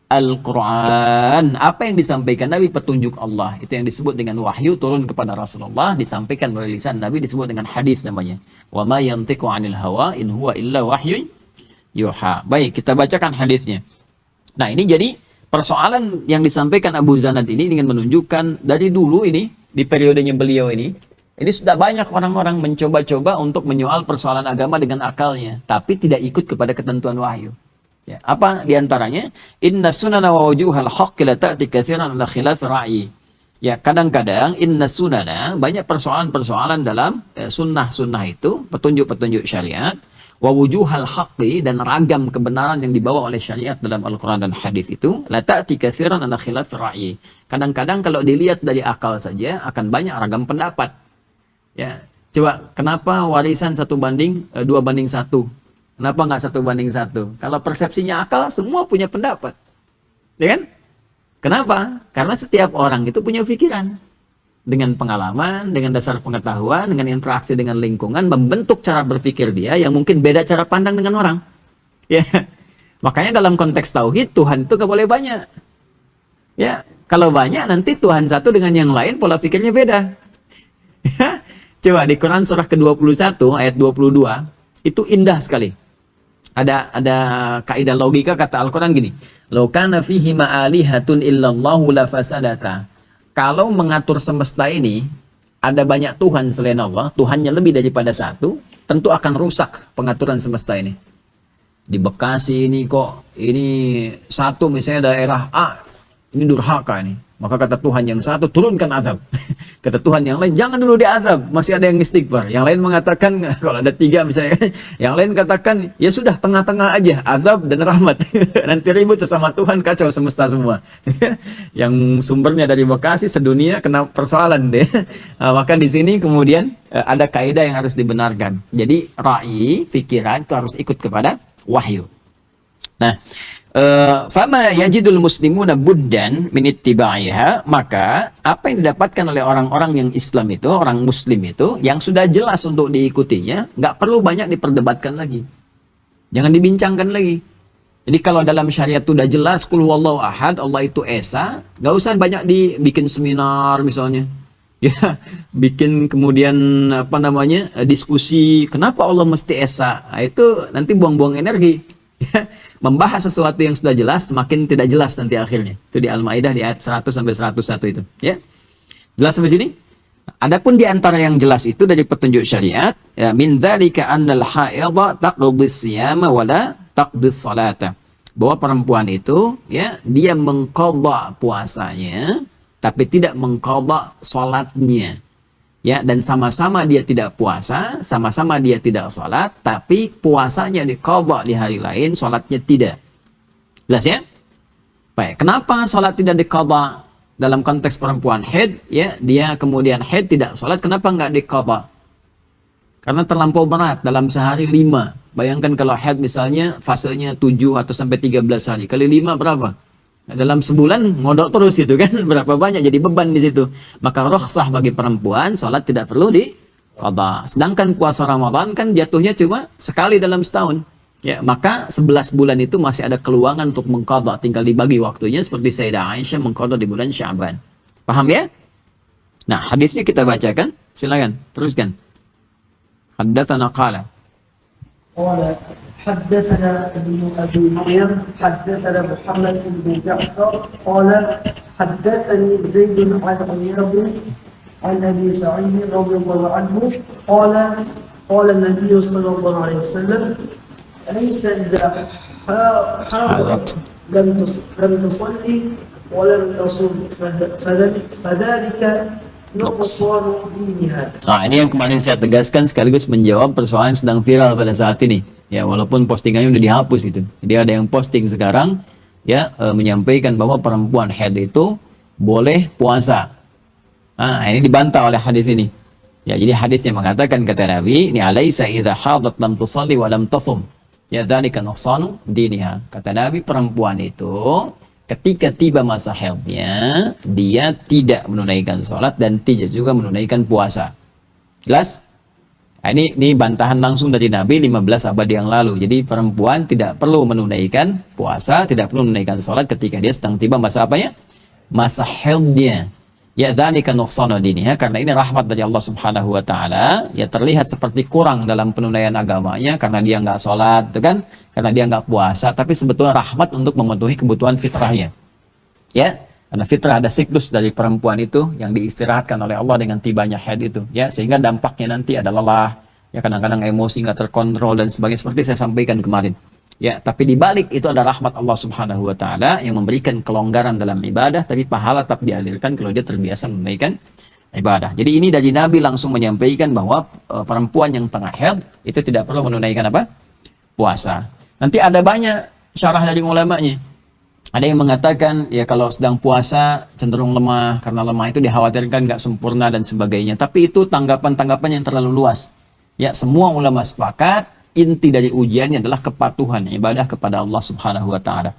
Al-Quran. Apa yang disampaikan Nabi, petunjuk Allah. Itu yang disebut dengan wahyu turun kepada Rasulullah, disampaikan melalui lisan Nabi, disebut dengan hadis namanya. Wa ma yantiqu 'anil hawa in huwa illa wahyun yuha. Baik, kita bacakan hadisnya. Nah, ini jadi persoalan yang disampaikan Abu Zanad ini dengan menunjukkan dari dulu ini, di periodenya beliau ini sudah banyak orang-orang mencoba-coba untuk menyoal persoalan agama dengan akalnya, tapi tidak ikut kepada ketentuan wahyu. Ya, apa diantaranya? Inna sunana wa wujuhal haqqi la ta'ti katsiran ala khilaf ra'i. Ya, kadang-kadang inna sunana, banyak persoalan-persoalan dalam sunnah-sunnah itu, petunjuk-petunjuk syariat, wa wujuhal haqqi, dan ragam kebenaran yang dibawa oleh syariat dalam Al-Quran dan hadis itu, la ta'ti katsiran ala khilaf ra'i. Kadang-kadang kalau dilihat dari akal saja akan banyak ragam pendapat. Ya, coba kenapa warisan 1:2 banding 1? Kenapa nggak 1:1? Kalau persepsinya akal, semua punya pendapat. Ya kan? Kenapa? Karena setiap orang itu punya pikiran. Dengan pengalaman, dengan dasar pengetahuan, dengan interaksi dengan lingkungan, membentuk cara berpikir dia yang mungkin beda cara pandang dengan orang. Ya. Makanya dalam konteks tauhid, Tuhan itu nggak boleh banyak. Ya. Kalau banyak, nanti Tuhan satu dengan yang lain, pola pikirnya beda. Ya. Coba di Quran surah ke-21, ayat 22, itu indah sekali. Ada kaidah logika, kata Al-Quran gini, "Lau kana fihi ma'alihatun illallahu lafasadata." Kalau mengatur semesta ini ada banyak Tuhan selain Allah, Tuhannya lebih daripada satu, tentu akan rusak pengaturan semesta ini. Di Bekasi ini kok, ini satu misalnya daerah A, ini durhaka ini. Maka kata Tuhan yang satu, turunkan azab. Kata Tuhan yang lain, jangan dulu diazab, masih ada yang istighfar. Yang lain mengatakan, kalau ada tiga misalnya, yang lain katakan, ya sudah tengah-tengah aja, azab dan rahmat. Nanti ribut sesama Tuhan, kacau semesta semua. Yang sumbernya dari Bekasi, sedunia kena persoalan deh. Maka di sini kemudian ada kaidah yang harus dibenarkan. Jadi ra'i, pikiran itu harus ikut kepada wahyu. Nah, fama yajidul muslimuna buddan min ittiba'iha, maka apa yang didapatkan oleh orang-orang yang Islam itu, orang muslim itu, yang sudah jelas untuk diikutinya, nggak perlu banyak diperdebatkan lagi. Jangan dibincangkan lagi. Jadi kalau dalam syariat itu udah jelas, qul huwallahu ahad, Allah itu esa, nggak usah banyak dibikin seminar misalnya. Ya, bikin kemudian apa namanya, diskusi, kenapa Allah mesti esa. Nah, itu nanti buang-buang energi. Ya, membahas sesuatu yang sudah jelas semakin tidak jelas nanti akhirnya. Itu di Al-Maidah di ayat 100 sampai 101 itu, ya. Jelas sampai sini? Adapun di antara yang jelas itu dari petunjuk syariat, ya, min dzalika annal haidha taqdi siyama wa la taqdi salata. Bahwa perempuan itu, ya, dia mengqadha puasanya tapi tidak mengqadha salatnya. Ya, dan sama-sama dia tidak puasa, sama-sama dia tidak sholat, tapi puasanya diqadha di hari lain, sholatnya tidak. Jelas ya? Baik, kenapa sholat tidak diqadha dalam konteks perempuan haid? Ya, dia kemudian haid tidak sholat, kenapa nggak diqadha? Karena terlampau berat dalam sehari 5. Bayangkan kalau haid misalnya fasenya 7 atau sampai 13 hari, kali 5 berapa? Dalam sebulan ngodok terus gitu kan, berapa banyak jadi beban di situ. Maka rukhsah bagi perempuan sholat tidak perlu diqadha. Sedangkan puasa Ramadan kan jatuhnya cuma sekali dalam setahun. Ya, maka 11 bulan itu masih ada keluangan untuk mengqadha, tinggal dibagi waktunya seperti Sayyidah Aisyah mengqadha di bulan Sya'ban. Paham ya? Nah, hadisnya kita bacakan. Silakan, teruskan. Haddatsana qala. قال حدثنا ابن أبي مريم حدثنا محمد بن جعفر قال حدثني زيد عن عياض عن أبي سعيد رضي الله عنه قال قال النبي صلى الله عليه وسلم ليس إذا حاضت لم تصلي ولم تصم فذلك نقصان دينها. Nah, ini yang kemarin saya tegaskan sekaligus menjawab persoalan yang sedang viral pada saat ini. Ya, walaupun postingannya udah dihapus itu. Jadi ada yang posting sekarang ya menyampaikan bahwa perempuan haid itu boleh puasa. Nah, ini dibantah oleh hadis ini. Ya, jadi hadisnya mengatakan kata Nabi, ini alaisa idza hadat lam tusalli wa lam tasum. Ya, dzalika nuqsanu diniha. Kata Nabi, perempuan itu ketika tiba masa haidnya, dia tidak menunaikan sholat dan tidak juga menunaikan puasa. Jelas? Nah, ini bantahan langsung dari Nabi 15 abad yang lalu. Jadi perempuan tidak perlu menunaikan puasa, tidak perlu menunaikan sholat ketika dia sedang tiba masa apanya? Masa haidnya. Ya, dzalika nuqsanu diniha, karena ini rahmat dari Allah Subhanahu wa taala. Ya, terlihat seperti kurang dalam penunaian agamanya karena dia nggak sholat, itu kan? Karena dia nggak puasa, tapi sebetulnya rahmat untuk memenuhi kebutuhan fitrahnya. Ya, karena fitrah ada siklus dari perempuan itu yang diistirahatkan oleh Allah dengan tibanya haid itu, ya, sehingga dampaknya nanti ada lelah, ya, kadang-kadang emosi nggak terkontrol dan sebagainya seperti saya sampaikan kemarin. Ya, tapi di balik itu ada rahmat Allah Subhanahu wa taala yang memberikan kelonggaran dalam ibadah, tapi pahala tetap dialirkan kalau dia terbiasa menunaikan ibadah. Jadi ini dari Nabi langsung menyampaikan bahwa perempuan yang tengah haid itu tidak perlu menunaikan apa? Puasa. Nanti ada banyak syarah dari ulamanya. Ada yang mengatakan ya kalau sedang puasa cenderung lemah, karena lemah itu dikhawatirkan nggak sempurna dan sebagainya. Tapi itu tanggapan-tanggapan yang terlalu luas. Ya, semua ulama sepakat inti dari ujiannya adalah kepatuhan ibadah kepada Allah Subhanahu wa taala.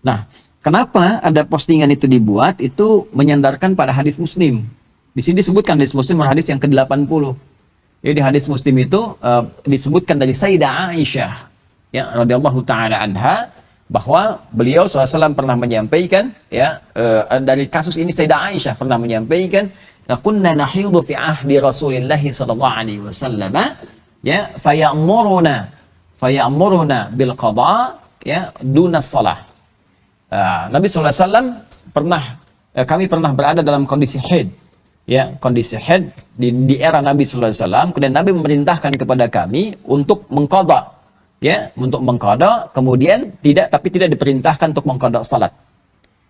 Nah, kenapa ada postingan itu dibuat? Itu menyandarkan pada hadis Muslim. Di sini disebutkan hadis Muslim hadis yang ke-80. Jadi hadis Muslim itu disebutkan dari Sayyidah Aisyah ya radhiyallahu taala anha bahwa beliau SAW pernah menyampaikan ya dari kasus ini Sayyidah Aisyah pernah menyampaikan kunna nahidu fi ahdi Rasulillah sallallahu alaihi wasallam ya fayamuruna bil qada ya duna shalah. Nabi SAW pernah kami pernah berada dalam kondisi haid ya kondisi haid di era Nabi sallallahu alaihi wasallam, kemudian Nabi memerintahkan kepada kami untuk mengqadha, ya, untuk mengqadha, kemudian tidak diperintahkan untuk mengqadha salat.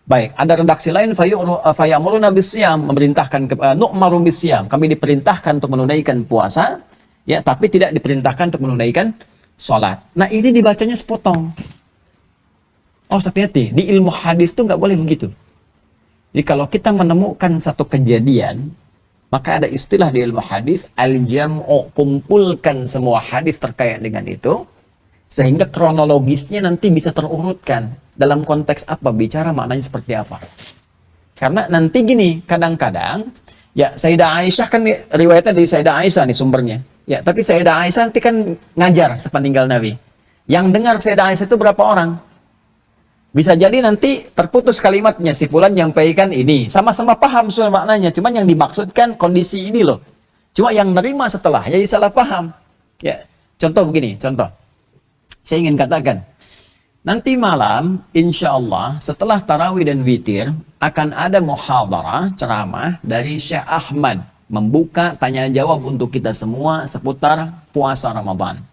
Baik, ada redaksi lain fayamuruna bisyam, memerintahkan nu'maru bisyam, kami diperintahkan untuk menunaikan puasa, ya, tapi tidak diperintahkan untuk menunaikan salat. Nah, ini dibacanya sepotong. Oh, hati-hati, di ilmu hadis itu nggak boleh begitu. Jadi kalau kita menemukan satu kejadian, maka ada istilah di ilmu hadis al-jam'u, kumpulkan semua hadis terkait dengan itu sehingga kronologisnya nanti bisa terurutkan dalam konteks apa, bicara maknanya seperti apa. Karena nanti gini, kadang-kadang ya Sayyidah Aisyah kan riwayatnya dari Sayyidah Aisyah nih sumbernya. Ya, tapi Sayyidah Aisyah nanti kan ngajar sepeninggal Nabi. Yang dengar Sayyidah Aisyah itu berapa orang? Bisa jadi nanti terputus kalimatnya, si fulan nyampaikan ini, sama-sama paham soal maknanya, cuma yang dimaksudkan kondisi ini loh. Cuma yang nerima setelah jadi salah paham. Ya, contoh begini, contoh. Saya ingin katakan, nanti malam insya Allah setelah tarawih dan witir akan ada muhadarah ceramah dari Syekh Ahmad membuka tanya jawab untuk kita semua seputar puasa Ramadan.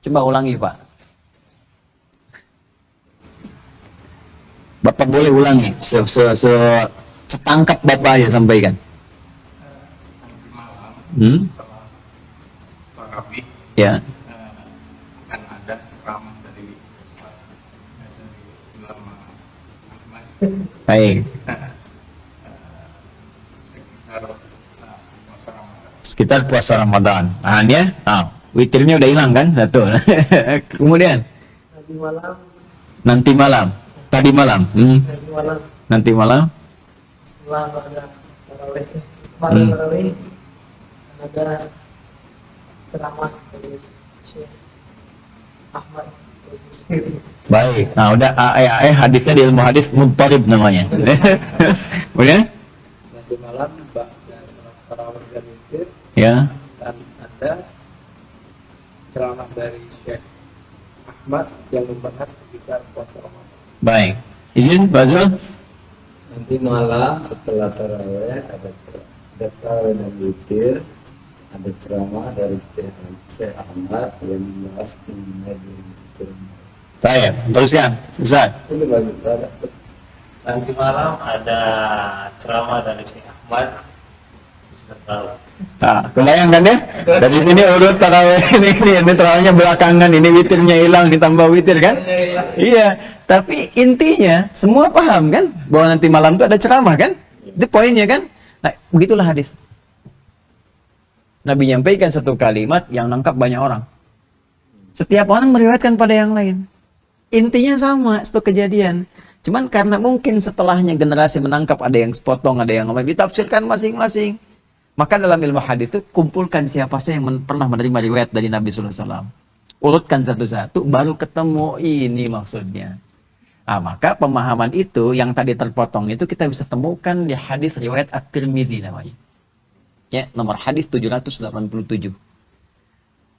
Coba ulangi Pak. Bapak boleh ulangi setangkap Bapak aja sampaikan. Tarawih Ya. akan ada ceramah dari Ustaz Ulama Ahmad Baik. sekitar puasa Ramadan. Sekitar puasa Ramadan. Nah, ya. Witirnya udah hilang kan? Satu. Kemudian Tadi malam, nanti malam. Tadi malam. tadi malam Nanti malam. setelah pada tarawih, pada tarawih ada ceramah dari Syekh Ahmad Al-Misri. Baik. Nah, udah hadisnya di ilmu hadis mudtarib namanya. Kemudian? Nanti malam ba'da salat tarawih dan witir Ya. akan ada ceramah dari Syekh Ahmad yang membahas sekitar puasa Ramadan. Baik. Izin, Bazul? Nanti malam setelah tarawih ada tarawih dan witir, ada ceramah dari Syekh Ahmad yang membahas mengenai bulan suci Ramadan. Baik. Teruskan. Ustaz. Ini bagus ada. Nanti malam ada ceramah dari Syekh Ahmad. Sudah tahu. Nah, kebayangkan ya? Dari sini urut tarawih ini tarawihnya belakangan, ini witirnya hilang, ditambah witir kan? Iya, tapi intinya semua paham kan? Bahwa nanti malam itu ada ceramah kan? Itu poinnya kan? Nah, begitulah hadis. Nabi nyampaikan satu kalimat yang nangkap banyak orang. Setiap orang meriwayatkan pada yang lain. Intinya sama, satu kejadian. Cuman karena mungkin setelahnya generasi menangkap ada yang sepotong, ada yang ditafsirkan masing-masing. Maka dalam ilmu hadis itu kumpulkan siapa saja yang pernah menerima riwayat dari Nabi sallallahu alaihi wasallam. Urutkan satu-satu baru ketemu ini maksudnya. Nah, maka pemahaman itu yang tadi terpotong itu kita bisa temukan di hadis riwayat At-Tirmidzi namanya. Ya, nomor hadis 787.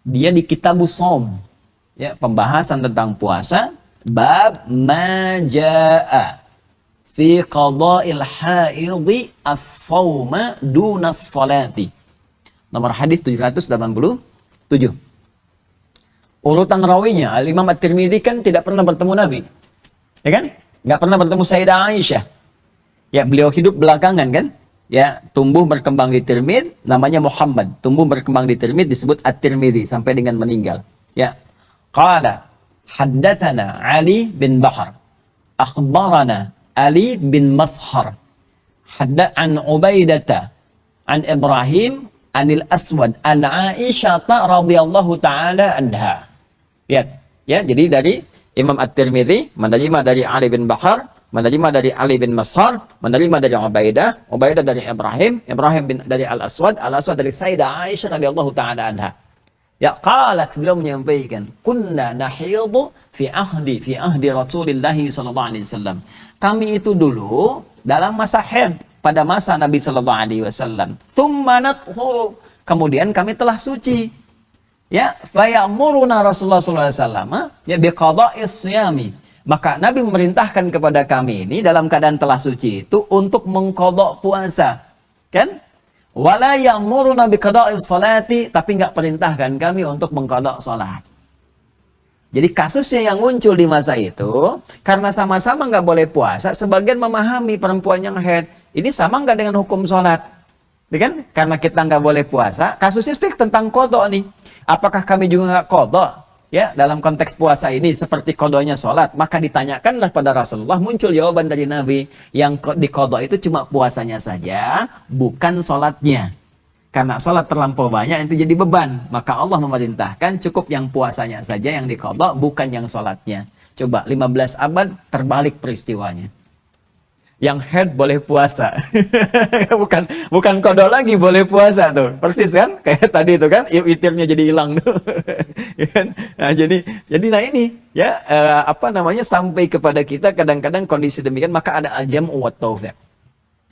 Dia di Kitabus Shaum. Ya, pembahasan tentang puasa, bab ma jaa fi qada'il haidhi as-sawma duna as-salati. Nomor hadis 787. Urutan rawinya, Al-Imam At-Tirmidzi kan tidak pernah bertemu Nabi. Ya kan? Nggak pernah bertemu Sayyidah Aisyah. Ya, beliau hidup belakangan kan? Ya, tumbuh berkembang di Tirmidzi, namanya Muhammad. Tumbuh berkembang di Tirmidzi disebut At-Tirmidzi sampai dengan meninggal. Ya. Qala haddatsana Ali bin Bahr. Akhbarana Ali bin Mashar an Ubaidata an Ibrahim anil Aswad an Aisyah radhiyallahu taala anha. Ya, jadi dari Imam At-Tirmidzi menerima dari Ali bin Bahr, menerima dari Ali bin Mashar, menerima dari Ubaidah dari Ibrahim dari Al-Aswad dari Sayyidah Aisyah radhiyallahu taala anha. Ya, qalat, beliau menyampaikan, kunna nahidu fi ahdi Rasulillah sallallahu alaihi wasallam. Kami itu dulu dalam masa haid pada masa Nabi sallallahu alaihi wasallam. Tsumma nathuru, kemudian kami telah suci. Ya, fayamuruna Rasulullah sallallahu alaihi wasallam ya biqada'is siyami. Maka Nabi memerintahkan kepada kami ini dalam keadaan telah suci itu untuk mengqadha puasa. Kan? Wala ya'muruna biqada'is salati, tapi nggak perintahkan kami untuk mengqada' salat. Jadi kasusnya yang muncul di masa itu, karena sama-sama nggak boleh puasa, sebagian memahami perempuan yang haid, ini sama nggak dengan hukum sholat? Kan? Karena kita nggak boleh puasa, kasusnya speak tentang kodok nih. Apakah kami juga nggak kodok? Ya, dalam konteks puasa ini, seperti kodonya sholat, maka ditanyakanlah pada Rasulullah, muncul jawaban dari Nabi, yang di kodok itu cuma puasanya saja, bukan sholatnya. Karena sholat terlampau banyak itu jadi beban. Maka Allah memerintahkan cukup yang puasanya saja yang diqadha, bukan yang sholatnya. Coba 15 abad terbalik peristiwanya. Yang head boleh puasa. bukan qadha lagi, boleh puasa tuh. Persis kan? Kayak tadi itu kan, witirnya jadi hilang tuh. Nah, jadi nah ini ya sampai kepada kita kadang-kadang kondisi demikian, maka ada al-jam'u wat taufiq.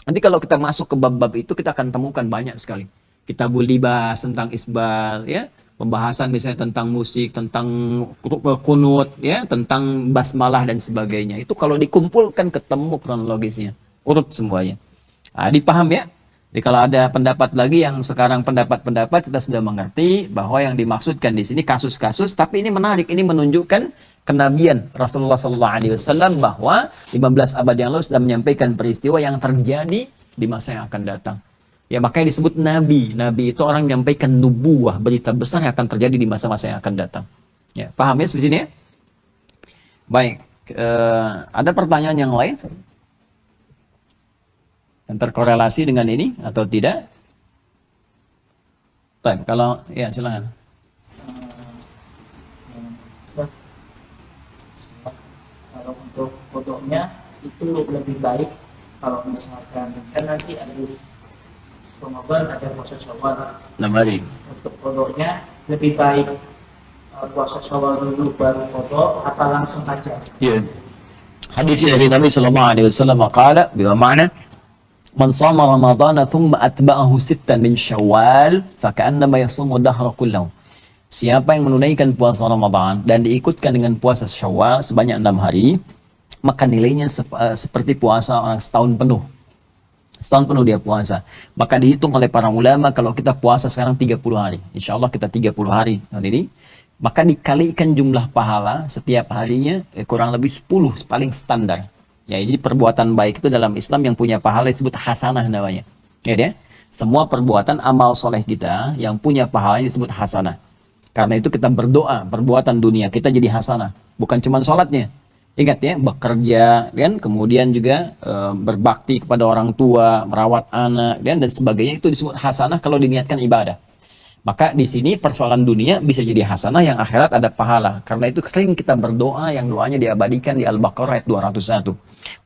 Nanti kalau kita masuk ke bab-bab itu kita akan temukan banyak sekali. Kitabul libas tentang isbal, ya, pembahasan misalnya tentang musik, tentang kunut, ya, tentang basmalah dan sebagainya. Itu kalau dikumpulkan ketemu kronologisnya, urut semuanya. Nah, dipaham ya? Jadi kalau ada pendapat lagi yang sekarang pendapat-pendapat kita sudah mengerti bahwa yang dimaksudkan di sini kasus-kasus, tapi ini menarik, ini menunjukkan kenabian Rasulullah SAW bahwa 15 abad yang lalu sudah menyampaikan peristiwa yang terjadi di masa yang akan datang. Ya, makanya disebut nabi. Nabi itu orang yang menyampaikan nubuah, berita besar yang akan terjadi di masa-masa yang akan datang. Ya, paham ya di sini ya? Baik, ada pertanyaan yang lain? Yang terkorelasi dengan ini atau tidak? Baik, kalau ya silakan. Kalau untuk kodoknya itu lebih baik kalau misalkan kan nanti habis Ramadan ada puasa Syawal. Untuk kodoknya lebih baik puasa Syawal dulu baru kodok apa langsung aja? Ya. Hadis dari Nabi sallallahu alaihi wasallam qala bima'na man shama Ramadan thumma atba'ahu sittan min Syawal faka'annama yasumu dahra kullahu. Siapa yang menunaikan puasa Ramadan dan diikutkan dengan puasa Syawal sebanyak 6 hari, maka nilainya seperti puasa orang setahun penuh. Setahun penuh dia puasa. Maka dihitung oleh para ulama kalau kita puasa sekarang 30 hari. Insya Allah kita 30 hari tahun ini. Maka dikalikan jumlah pahala setiap harinya kurang lebih 10 paling standar. Ya, jadi perbuatan baik itu dalam Islam yang punya pahala disebut hasanah namanya. Ya, semua perbuatan amal soleh kita yang punya pahala disebut hasanah. Karena itu kita berdoa, perbuatan dunia kita jadi hasanah. Bukan cuma sholatnya. Ingat ya, bekerja, kan? Kemudian juga berbakti kepada orang tua, merawat anak, dan sebagainya itu disebut hasanah kalau diniatkan ibadah. Maka di sini persoalan dunia bisa jadi hasanah, yang akhirat ada pahala. Karena itu sering kita berdoa yang doanya diabadikan di Al-Baqarah ayat 201.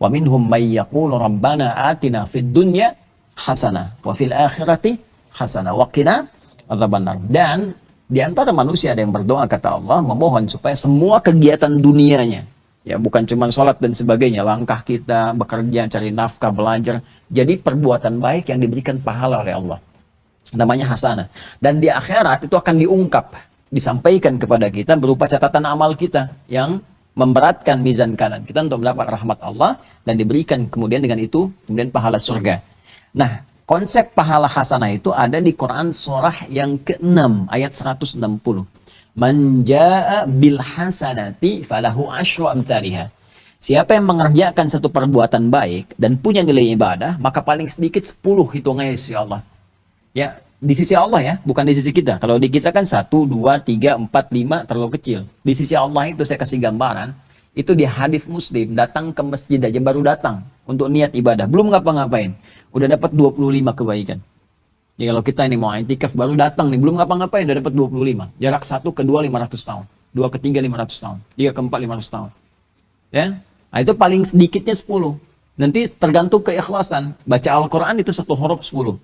Wa minhum may yaqulu rabbana atina fid dunya hasanah wa fil akhirati hasanah wa qina adzabannar. Dan di antara manusia ada yang berdoa, kata Allah, memohon supaya semua kegiatan dunianya, ya, bukan cuma sholat dan sebagainya, langkah kita, bekerja, cari nafkah, belajar, jadi perbuatan baik yang diberikan pahala oleh Allah. Namanya hasanah. Dan di akhirat itu akan diungkap, disampaikan kepada kita berupa catatan amal kita yang memberatkan mizan kanan kita untuk mendapat rahmat Allah, dan diberikan kemudian dengan itu kemudian pahala surga. Nah, konsep pahala hasanah itu ada di Quran surah yang ke-6 ayat 160. Man jaa bil hasanati falahu asyru amsalihha. Siapa yang mengerjakan satu perbuatan baik dan punya nilai ibadah, maka paling sedikit 10 hitungannya di sisi Allah. Ya, di sisi Allah ya, bukan di sisi kita. Kalau di kita kan 1, 2, 3, 4, 5 terlalu kecil. Di sisi Allah itu saya kasih gambaran, itu di hadis Muslim, datang ke masjid aja baru datang untuk niat ibadah, belum ngapa-ngapain, udah dapat 25 kebaikan. Jadi kalau kita ini mau i'tikaf baru datang nih, belum ngapa-ngapain udah dapat 25. Jarak 1 ke 2 500 tahun. 2 ke 3 500 tahun. 3 ke 4 500 tahun. Ya. Nah, itu paling sedikitnya 10. Nanti tergantung keikhlasan. Baca Al-Qur'an itu 1 huruf 10.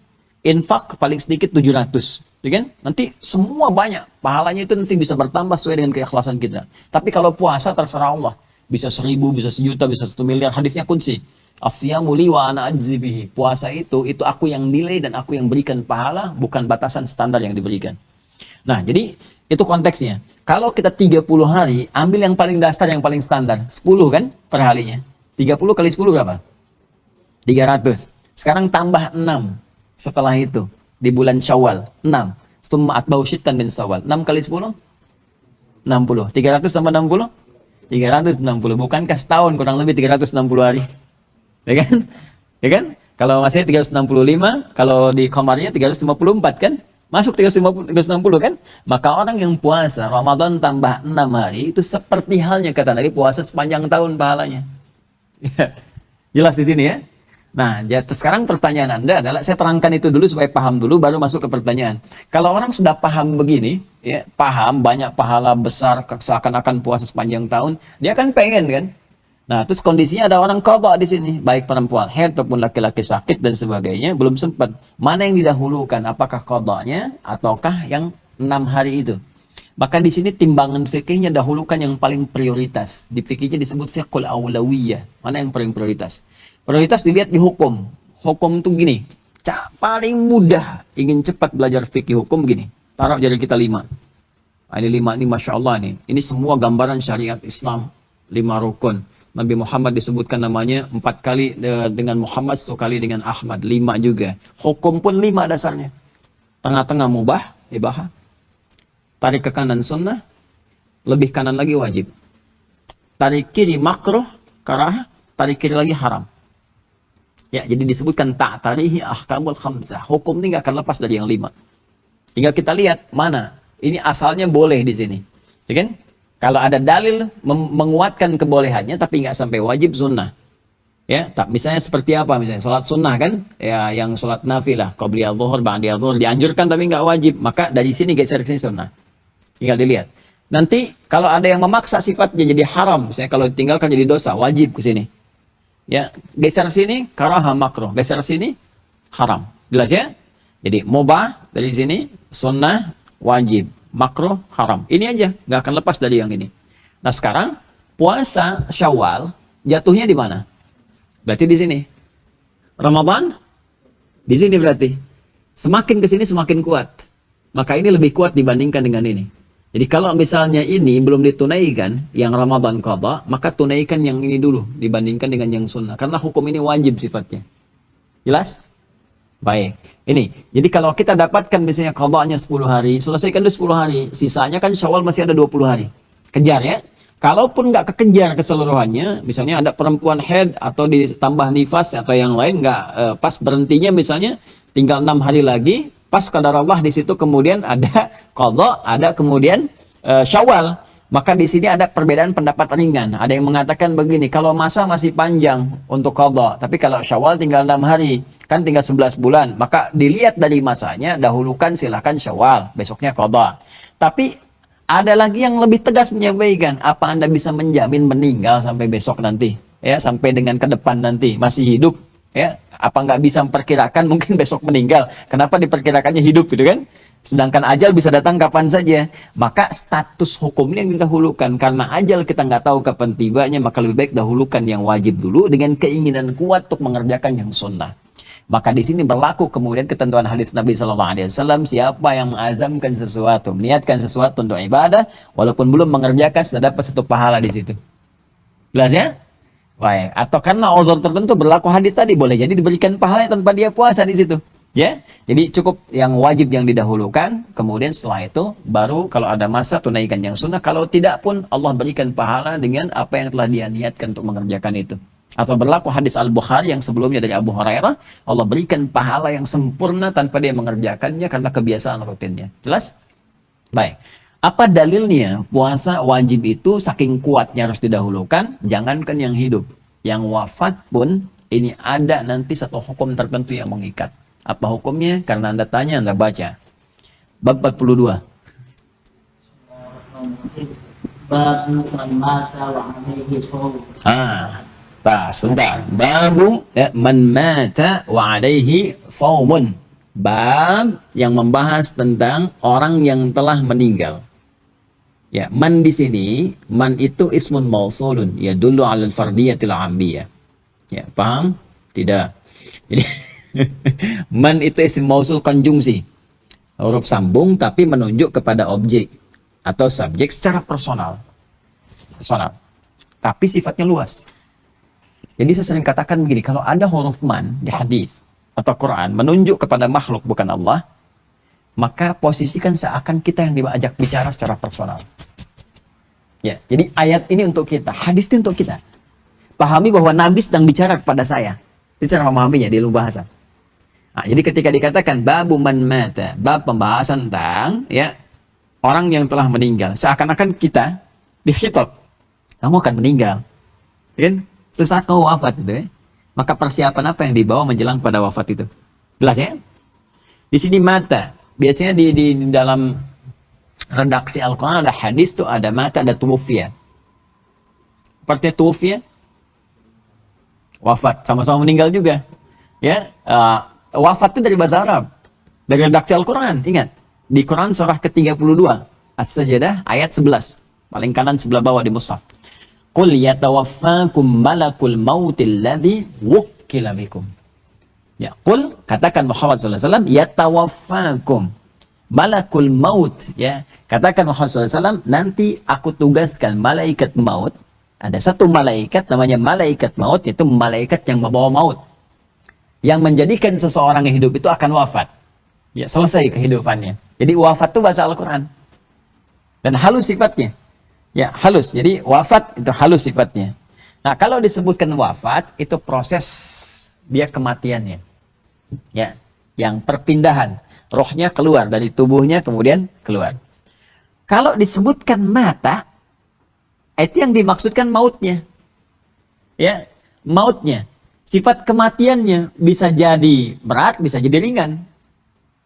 Infak paling sedikit 700. Ya kan? Nanti semua banyak. Pahalanya itu nanti bisa bertambah sesuai dengan keikhlasan kita. Tapi kalau puasa terserah Allah. Bisa 1000, bisa 1 juta, bisa 1 miliar. Hadisnya kunci. As-siyamu li wa ana ajzi bihi. Puasa itu aku yang nilai dan aku yang berikan pahala, bukan batasan standar yang diberikan. Nah, jadi itu konteksnya. Kalau kita 30 hari, ambil yang paling dasar, yang paling standar. 10 kan per harinya. 30 kali 10 berapa? 300. Sekarang tambah 6 setelah itu. di bulan Syawal 6. Summa atba'u syittan min Syawal. 6 kali 10 60. 300 sama 60? 360. Bukankah setahun kurang lebih 360 hari? Ya kan? Ya kan? Kalau masih 365, kalau di Qamarnya 354 kan? Masuk 360 kan? Maka orang yang puasa Ramadan tambah 6 hari itu seperti halnya kata Nabi puasa sepanjang tahun pahalanya. Jelas di sini ya? Nah, sekarang pertanyaan Anda adalah, saya terangkan itu dulu supaya paham dulu, baru masuk ke pertanyaan. Kalau orang sudah paham begini, ya, paham banyak pahala besar, seakan-akan puasa sepanjang tahun, dia kan pengen kan? Nah, terus kondisinya ada orang qadha di sini, baik perempuan haid ataupun laki-laki sakit dan sebagainya, belum sempat. Mana yang didahulukan? Apakah qadhanya ataukah yang 6 hari itu? Maka di sini timbangan fikihnya dahulukan yang paling prioritas. Di fikihnya disebut fiqhul awlawiyah. Mana yang paling prioritas? Prioritas dilihat di hukum. Hukum itu gini, paling mudah ingin cepat belajar fikih hukum gini. Taruh jari kita 5. Nah, ini 5 ini Masya Allah nih. Ini semua gambaran syariat Islam. 5 rukun. Nabi Muhammad disebutkan namanya 4 kali dengan Muhammad, 1 kali dengan Ahmad. 5 juga. Hukum pun 5 dasarnya. Tengah-tengah mubah, ibahah. Tarik ke kanan sunnah. Lebih kanan lagi wajib. Tarik kiri makruh, karah. Tarik kiri lagi haram. Ya, jadi disebutkan ta'tarihi ahkamul khamsah. Hukum ini nggak akan lepas dari yang 5. Tinggal kita lihat mana. Ini asalnya boleh di sini. Ya kan? Kalau ada dalil menguatkan kebolehannya tapi nggak sampai wajib sunnah. Ya, misalnya seperti apa misalnya salat sunnah kan? Ya, yang salat nafilah, qabliyah dhuhur, ba'diyah dhuhur dianjurkan tapi nggak wajib. Maka dari sini geser ke sini sunnah. Tinggal dilihat. Nanti kalau ada yang memaksa sifatnya jadi haram, misalnya kalau ditinggalkan jadi dosa, wajib ke sini. Ya, geser sini karaha makruh, geser sini haram. Jelas ya? Jadi mubah dari sini, sunnah, wajib, makruh, haram. Ini aja, nggak akan lepas dari yang ini. Nah sekarang puasa Syawal jatuhnya di mana? Berarti di sini. Ramadan di sini berarti. Semakin ke sini semakin kuat. Maka ini lebih kuat dibandingkan dengan ini. Jadi kalau misalnya ini belum ditunaikan, yang Ramadan qadha, maka tunaikan yang ini dulu dibandingkan dengan yang sunnah. Karena hukum ini wajib sifatnya. Jelas? Baik. Ini. Jadi kalau kita dapatkan misalnya qadhanya 10 hari, selesaikan dulu 10 hari. Sisanya kan Syawal masih ada 20 hari. Kejar ya. Kalaupun nggak kekejar keseluruhannya, misalnya ada perempuan haid atau ditambah nifas atau yang lain, nggak pas berhentinya misalnya tinggal 6 hari lagi, pas qadar Allah di situ kemudian ada qadha, ada kemudian Syawal. Maka di sini ada perbedaan pendapat ringan. Ada yang mengatakan begini, kalau masa masih panjang untuk qadha, tapi kalau Syawal tinggal 6 hari, kan tinggal 11 bulan. Maka dilihat dari masanya, dahulukan silahkan Syawal, besoknya qadha. Tapi ada lagi yang lebih tegas menyampaikan, apa Anda bisa menjamin meninggal sampai besok nanti? Ya, sampai dengan ke depan nanti masih hidup? Ya, apa nggak bisa memperkirakan mungkin besok meninggal? Kenapa diperkirakannya hidup gitu kan? Sedangkan ajal bisa datang kapan saja. Maka status hukum ini yang didahulukan. Karena ajal kita nggak tahu kapan tibanya, maka lebih baik dahulukan yang wajib dulu dengan keinginan kuat untuk mengerjakan yang sunnah. Maka di sini berlaku kemudian ketentuan hadis Nabi SAW, siapa yang mengazamkan sesuatu, niatkan sesuatu untuk ibadah, walaupun belum mengerjakan sudah dapat 1 pahala di situ. Jelas ya? Baik. Atau karena uzur tertentu berlaku hadis tadi, boleh jadi diberikan pahala tanpa dia puasa di situ. Ya, jadi cukup yang wajib yang didahulukan, kemudian setelah itu baru kalau ada masa tunaikan yang sunnah. Kalau tidak pun Allah berikan pahala dengan apa yang telah dia niatkan untuk mengerjakan itu. Atau berlaku hadis Al-Bukhari yang sebelumnya dari Abu Hurairah, Allah berikan pahala yang sempurna tanpa dia mengerjakannya karena kebiasaan rutinnya. Jelas? Baik. Apa dalilnya puasa wajib itu saking kuatnya harus didahulukan? Jangankan yang hidup, yang wafat pun ini ada nanti satu hukum tertentu yang mengikat. Apa hukumnya? Karena Anda tanya, Anda baca. Bab 42. Babu man mata wa alaihi shaum. Sebentar. Babu man mata wa alaihi shaumun. Bab yang membahas tentang orang yang telah meninggal. Ya, man di sini, man itu ismun mausulun, ya dulu 'alal fardiyatil 'ammiyah. Ya, paham? Tidak. Jadi man itu isim mausul konjungsi. Huruf sambung tapi menunjuk kepada objek atau subjek secara personal. Personal. Tapi sifatnya luas. Jadi saya sering katakan begini, kalau ada huruf man di hadis, atau Quran menunjuk kepada makhluk bukan Allah, maka posisikan seakan kita yang diajak bicara secara personal. Ya, jadi ayat ini untuk kita, hadis ini untuk kita. Pahami bahwa Nabi sedang bicara kepada saya. Itu cara memahaminya di ilmu bahasa. Nah, jadi ketika dikatakan babu man mata, bab pembahasan tentang ya orang yang telah meninggal, seakan-akan kita dikhitab, kamu akan meninggal, kan? Sesaat kau wafat itu, ya. Maka persiapan apa yang dibawa menjelang pada wafat itu? Jelas ya? Di sini mata, biasanya di dalam redaksi Al-Quran ada hadis tuh, ada mata, ada tuwfiya. Artinya tuwfiya, wafat, sama-sama meninggal juga. Ya, wafat itu dari bahasa Arab, dari redaksi Al-Quran. Ingat, di Quran surah ke-32, As-Sajdah ayat 11, paling kanan sebelah bawah di mushaf. Qul yatawaffakum malakul mautil ladzi wukkila bikum. Ya, qul, katakan Muhammad SAW, yatawaffakum malakul maut, ya, katakan Muhammad SAW, nanti aku tugaskan malaikat maut. Ada satu malaikat namanya malaikat maut, yaitu malaikat yang membawa maut, yang menjadikan seseorang yang hidup itu akan wafat. Ya, selesai kehidupannya. Jadi wafat itu bahasa Al-Quran. Dan halus sifatnya. Ya, halus. Jadi wafat itu halus sifatnya. Nah, kalau disebutkan wafat, itu proses dia kematiannya. Ya, yang perpindahan. Rohnya keluar dari tubuhnya, kemudian keluar. Kalau disebutkan mata, itu yang dimaksudkan mautnya. Ya, mautnya. Sifat kematiannya bisa jadi berat, bisa jadi ringan.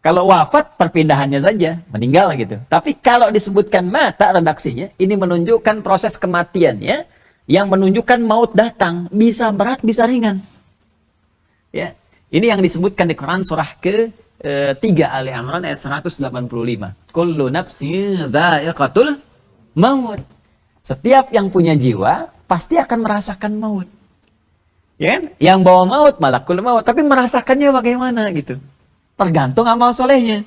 Kalau wafat, perpindahannya saja, meninggal gitu. Tapi kalau disebutkan mata, redaksinya, ini menunjukkan proses kematiannya, yang menunjukkan maut datang, bisa berat, bisa ringan. Ya, ini yang disebutkan di Quran surah ke-3 Ali Imran ayat 185. Kullu nafsin dha'iqatul maut. Setiap yang punya jiwa pasti akan merasakan maut. Ya kan? Yang bawa maut malakul maut, tapi merasakannya bagaimana gitu. Tergantung amal solehnya.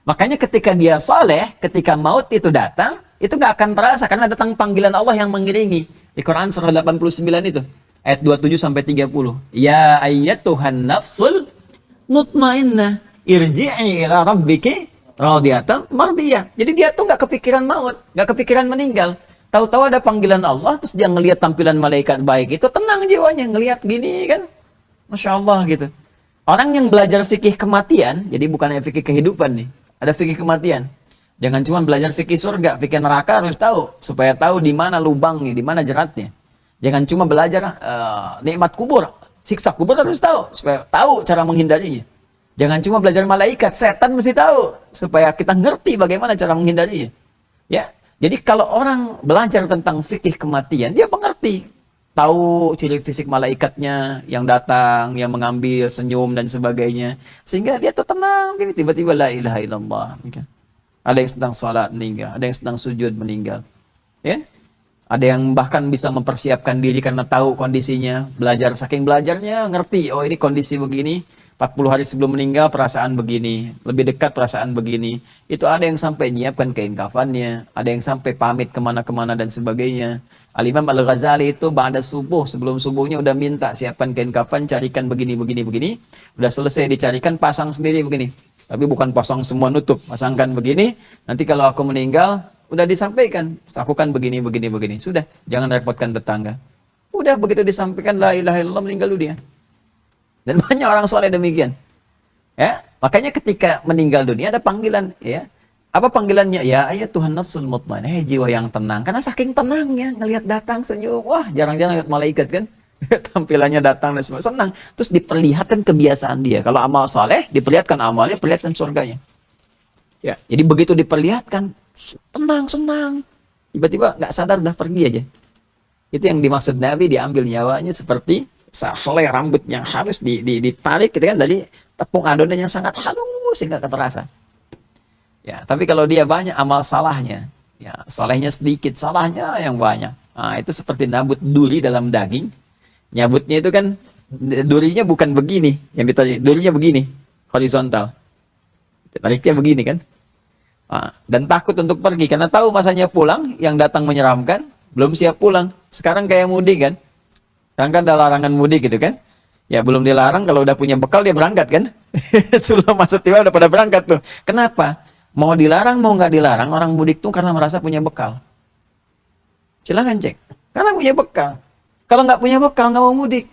Makanya ketika dia soleh, ketika maut itu datang, itu nggak akan terasa karena datang panggilan Allah yang mengiringi. Di Quran surah 89 itu, ayat 27 sampai 30. Ya ayyatuhan nafsul mutmainnah, irji'i ila rabbiki radiyatan mardiyah. Jadi dia tuh nggak kepikiran maut, nggak kepikiran meninggal. Tahu-tahu ada panggilan Allah, terus dia ngelihat tampilan malaikat baik itu, tenang jiwanya, ngelihat gini kan, Masya Allah gitu. Orang yang belajar fikih kematian, jadi bukan hanya fikih kehidupan nih, ada fikih kematian. Jangan cuma belajar fikih surga, fikih neraka harus tahu, supaya tahu di mana lubangnya, di mana jeratnya. Jangan cuma belajar nikmat kubur, siksa kubur harus tahu, supaya tahu cara menghindarinya. Jangan cuma belajar malaikat, setan mesti tahu, supaya kita ngerti bagaimana cara menghindarinya. Ya. Jadi kalau orang belajar tentang fikih kematian, dia mengerti. Tahu ciri fisik malaikatnya yang datang, yang mengambil, senyum, dan sebagainya. Sehingga dia tuh tenang, gini tiba-tiba la ilaha illallah. Ada yang sedang salat meninggal, ada yang sedang sujud meninggal. Ya? Ada yang bahkan bisa mempersiapkan diri karena tahu kondisinya. Belajar, saking belajarnya, ngerti, oh ini kondisi begini. 40 hari sebelum meninggal perasaan begini, lebih dekat perasaan begini. Itu ada yang sampai nyiapkan kain kafannya, ada yang sampai pamit kemana-kemana dan sebagainya. Al-Imam Al-Ghazali itu ba'da subuh, sebelum subuhnya udah minta siapkan kain kafan, carikan begini. Udah selesai dicarikan, pasang sendiri begini. Tapi bukan pasang semua nutup, pasangkan begini. Nanti kalau aku meninggal, udah disampaikan, lakukan begini. Sudah, jangan repotkan tetangga. Udah begitu disampaikan la ilaha illallah, meninggal dia. Dan banyak orang soleh demikian. Ya, makanya ketika meninggal dunia ada panggilan, ya. Apa panggilannya? Ya ayat Tuhan nafsul mutmainnah, jiwa yang tenang. Karena saking tenangnya ngelihat datang senyum, wah jarang-jarang lihat malaikat kan. Tampilannya datang dan semua senang. Terus diperlihatkan kebiasaan dia. Kalau amal soleh diperlihatkan amalnya, perlihatkan surganya. Ya, jadi begitu diperlihatkan tenang, senang. Tiba-tiba nggak sadar dah pergi aja. Itu yang dimaksud Nabi, diambil nyawanya seperti sehelai rambut yang halus ditarik gitu kan, dari tepung adonan yang sangat halus sehingga terasa. Ya, tapi kalau dia banyak amal salahnya, ya salahnya sedikit, salahnya yang banyak. Nah, itu seperti nabut duri dalam daging. Nyabutnya itu kan durinya bukan begini, yang ditarik durinya begini, horizontal. Tariknya begini kan. Nah, dan takut untuk pergi karena tahu masanya pulang, yang datang menyeramkan, belum siap pulang. Sekarang kayak mudik kan. Sekarang kan ada larangan mudik gitu kan. Ya belum dilarang, kalau udah punya bekal dia berangkat kan. Sebelum masa tiba udah pada berangkat tuh. Kenapa? Mau dilarang mau nggak dilarang, orang mudik tuh karena merasa punya bekal. Silahkan cek. Karena punya bekal. Kalau nggak punya bekal nggak mau mudik.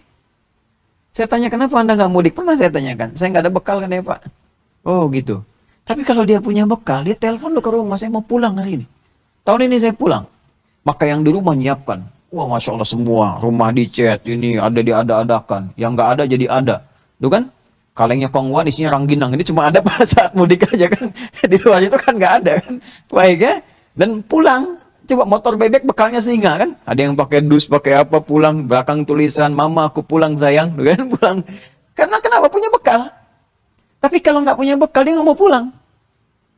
Saya tanya, kenapa Anda nggak mudik? Pernah saya tanyakan. Saya nggak ada bekal kan ya Pak? Oh gitu. Tapi kalau dia punya bekal, dia telepon ke rumah, saya mau pulang hari ini. Tahun ini saya pulang. Maka yang di rumah nyiapkan. Wah Masya Allah semua. Rumah dicat, ini ada diada-adakan. Yang nggak ada jadi ada. Tuh kan? Kalengnya kongwan, isinya rangginang. Ini cuma ada pas saat mudik aja kan. Di luar itu kan nggak ada kan. Baik ya. Dan pulang. Coba motor bebek bekalnya singa kan. Ada yang pakai dus, pakai apa, pulang. Belakang tulisan, mama aku pulang sayang. Tuh kan? Pulang. Karena kenapa? Punya bekal. Tapi kalau nggak punya bekal, dia nggak mau pulang.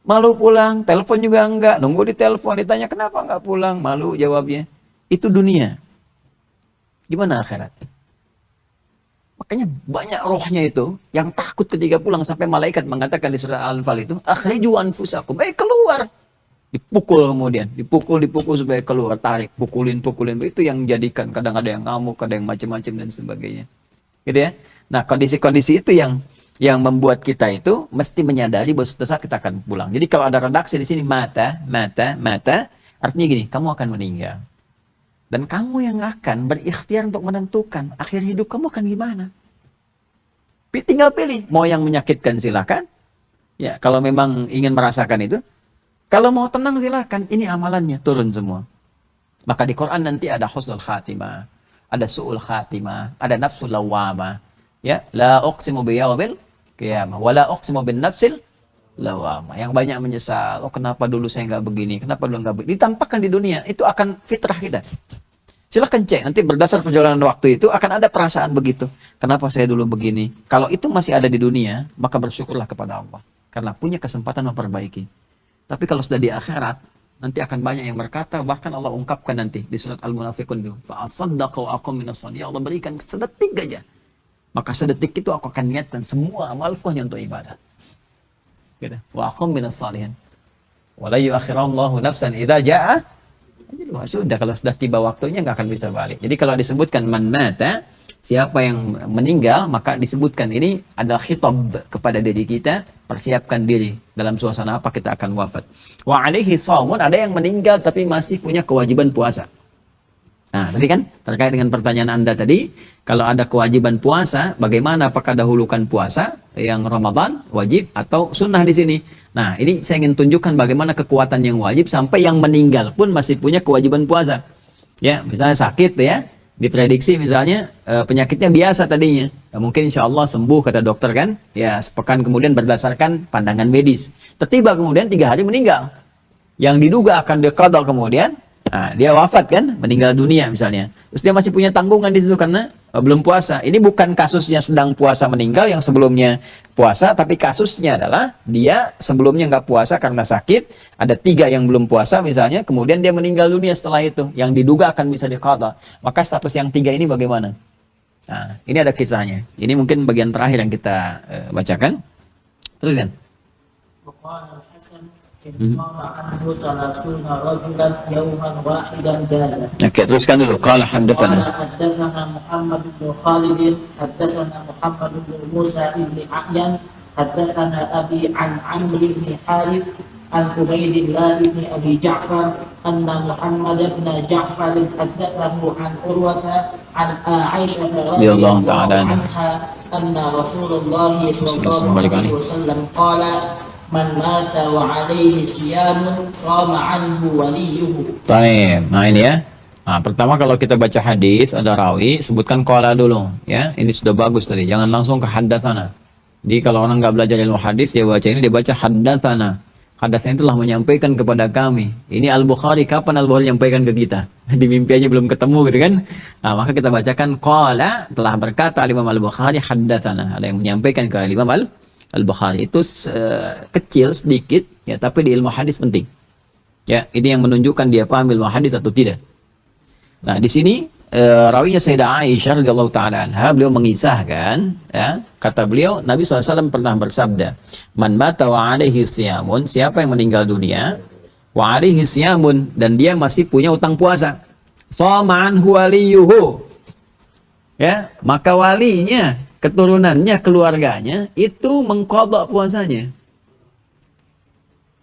Malu pulang, telepon juga enggak. Nunggu di telepon, ditanya kenapa nggak pulang. Malu jawabnya. Itu dunia. Gimana akhirat? Makanya banyak rohnya itu yang takut ketika pulang, sampai malaikat mengatakan di surah Al-Anfal itu, akhriju anfusakum, keluar. Dipukul kemudian, dipukul supaya keluar, tarik, pukulin. Itu yang jadikan kadang ada yang ngamuk, ada yang macam-macam dan sebagainya. Gitu ya. Nah, kondisi-kondisi itu yang membuat kita itu mesti menyadari bahwa suatu saat kita akan pulang. Jadi kalau ada redaksi di sini mata, artinya gini, kamu akan meninggal. Dan kamu yang akan berikhtiar untuk menentukan akhir hidup kamu akan gimana. Tinggal pilih, mau yang menyakitkan silakan. Ya, kalau memang ingin merasakan itu. Kalau mau tenang silakan, ini amalannya turun semua. Maka di Quran nanti ada husnul khatimah, ada su'ul khatimah, ada nafsul lawamah. Ya, la uqsimu biyaumil qiyamah, wa la uqsimu bin nafsil lawamah. Yang banyak menyesal, oh kenapa dulu saya nggak begini, kenapa dulu nggak begini. Ditampakkan di dunia, itu akan fitrah kita. Silahkan cek, nanti berdasar perjalanan waktu itu akan ada perasaan begitu. Kenapa saya dulu begini? Kalau itu masih ada di dunia, maka bersyukurlah kepada Allah. Karena punya kesempatan memperbaiki. Tapi kalau sudah di akhirat, nanti akan banyak yang berkata, bahkan Allah ungkapkan nanti di surat Al-Munafiqun itu, fa'asaddaqu akum minassalih. Allah berikan sedetik aja. Maka sedetik itu aku akan niatkan semua amalku hanya untuk ibadah. Gitu. Wa akum minassalihin. Wa la yu'akhirallahu nafsan idza jaa. Sudah, kalau sudah tiba waktunya nggak akan bisa balik. Jadi kalau disebutkan man mata, siapa yang meninggal, maka disebutkan ini adalah khitab kepada diri kita, persiapkan diri dalam suasana apa kita akan wafat. Wa alaihi shaumun, ada yang meninggal tapi masih punya kewajiban puasa. Nah, tadi kan terkait dengan pertanyaan Anda tadi, kalau ada kewajiban puasa, bagaimana, apakah dahulukan puasa yang Ramadan wajib atau sunnah di sini? Nah, ini saya ingin tunjukkan bagaimana kekuatan yang wajib sampai yang meninggal pun masih punya kewajiban puasa. Ya, misalnya sakit ya, diprediksi misalnya penyakitnya biasa tadinya, mungkin insya Allah sembuh kata dokter kan, ya sepekan kemudian berdasarkan pandangan medis, tiba kemudian 3 hari meninggal, yang diduga akan diqadha kemudian, nah, dia wafat kan, meninggal dunia misalnya, terus dia masih punya tanggungan di situ karena belum puasa. Ini bukan kasusnya sedang puasa meninggal yang sebelumnya puasa, tapi kasusnya adalah dia sebelumnya nggak puasa karena sakit, ada 3 yang belum puasa misalnya, kemudian dia meninggal dunia setelah itu, yang diduga akan bisa diqadha. Maka status yang 3 ini bagaimana? Nah, ini ada kisahnya. Ini mungkin bagian terakhir yang kita bacakan. Teruskan. Oke, teruskan dulu. Qala haddatsana Muhammad bin Khalid, haddatsana Muhammad bin Musa bin A'yan, haddatsana Abi an Amr bin Harith, an Ubaidillah bin Abi Ja'far, anna Muhammad bin Ja'far haddatsahu an Urwata an Aisyah radhiyallahu anha anna Rasulullah sallallahu alaihi wasallam qala man mata wa alaihi siyamun shama anhu waliyuhu. Taib. Nah ini ya. Nah, pertama kalau kita baca hadis ada rawi, sebutkan qala dulu ya. Ini sudah bagus tadi. Jangan langsung ke haddatsana. Jadi kalau orang nggak belajar ilmu hadis, dia baca ini, dia baca haddatsana. Haddatsana telah menyampaikan kepada kami. Ini Al-Bukhari, kapan Al-Bukhari menyampaikan ke kita? Di mimpi aja belum ketemu gitu kan. Nah, maka kita bacakan qala, telah berkata Imam Al-Bukhari haddatsana. Ada yang menyampaikan ke Imam Al-Bukhari. Itu kecil sedikit ya, tapi di ilmu hadis penting. Ya, ini yang menunjukkan dia paham ilmu hadis atau tidak. Nah, di sini rawinya Sayyidah Aisyah radhiyallahu taala anha, beliau mengisahkan ya, kata beliau Nabi SAW pernah bersabda, man mata wa alaihi siyamun, siapa yang meninggal dunia wa alaihi siyamun, dan dia masih punya utang puasa, shama anhu waliyuhu, ya, maka walinya keturunannya, keluarganya itu mengqadha puasanya.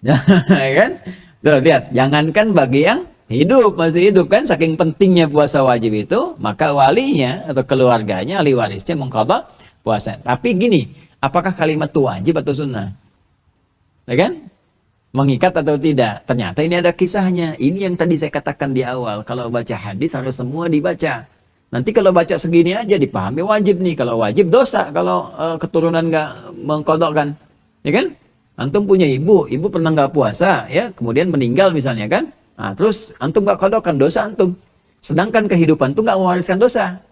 Ya kan? Tuh, lihat, jangankan bagi yang hidup, masih hidup kan, saking pentingnya puasa wajib itu, maka walinya atau keluarganya, ahli warisnya mengqadha puasa. Tapi gini, apakah kalimat itu wajib atau sunnah? Ya kan? Mengikat atau tidak? Ternyata ini ada kisahnya. Ini yang tadi saya katakan di awal, kalau baca hadis harus semua dibaca. Nanti kalau baca segini aja dipahami wajib nih. Kalau wajib dosa kalau keturunan nggak mengqadhakan. Ya kan? Antum punya ibu pernah nggak puasa, ya, kemudian meninggal misalnya kan, nah, terus antum nggak qadhakan, dosa antum. Sedangkan kehidupan tuh nggak mewariskan dosa,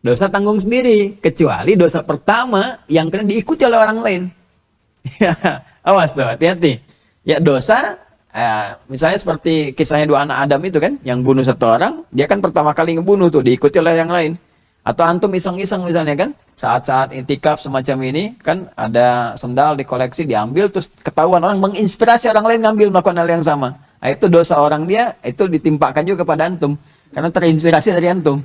dosa tanggung sendiri, kecuali dosa pertama yang kena diikuti oleh orang lain. Ya, awas tuh, hati-hati. Ya dosa, misalnya seperti kisahnya dua anak Adam itu kan, yang bunuh satu orang, dia kan pertama kali ngebunuh tuh, diikuti oleh yang lain. Atau antum iseng-iseng misalnya kan, saat-saat intikaf semacam ini kan, ada sendal dikoleksi diambil, terus ketahuan orang, menginspirasi orang lain ngambil melakukan hal yang sama. Nah, itu dosa orang dia, itu ditimpakan juga kepada antum karena terinspirasi dari antum.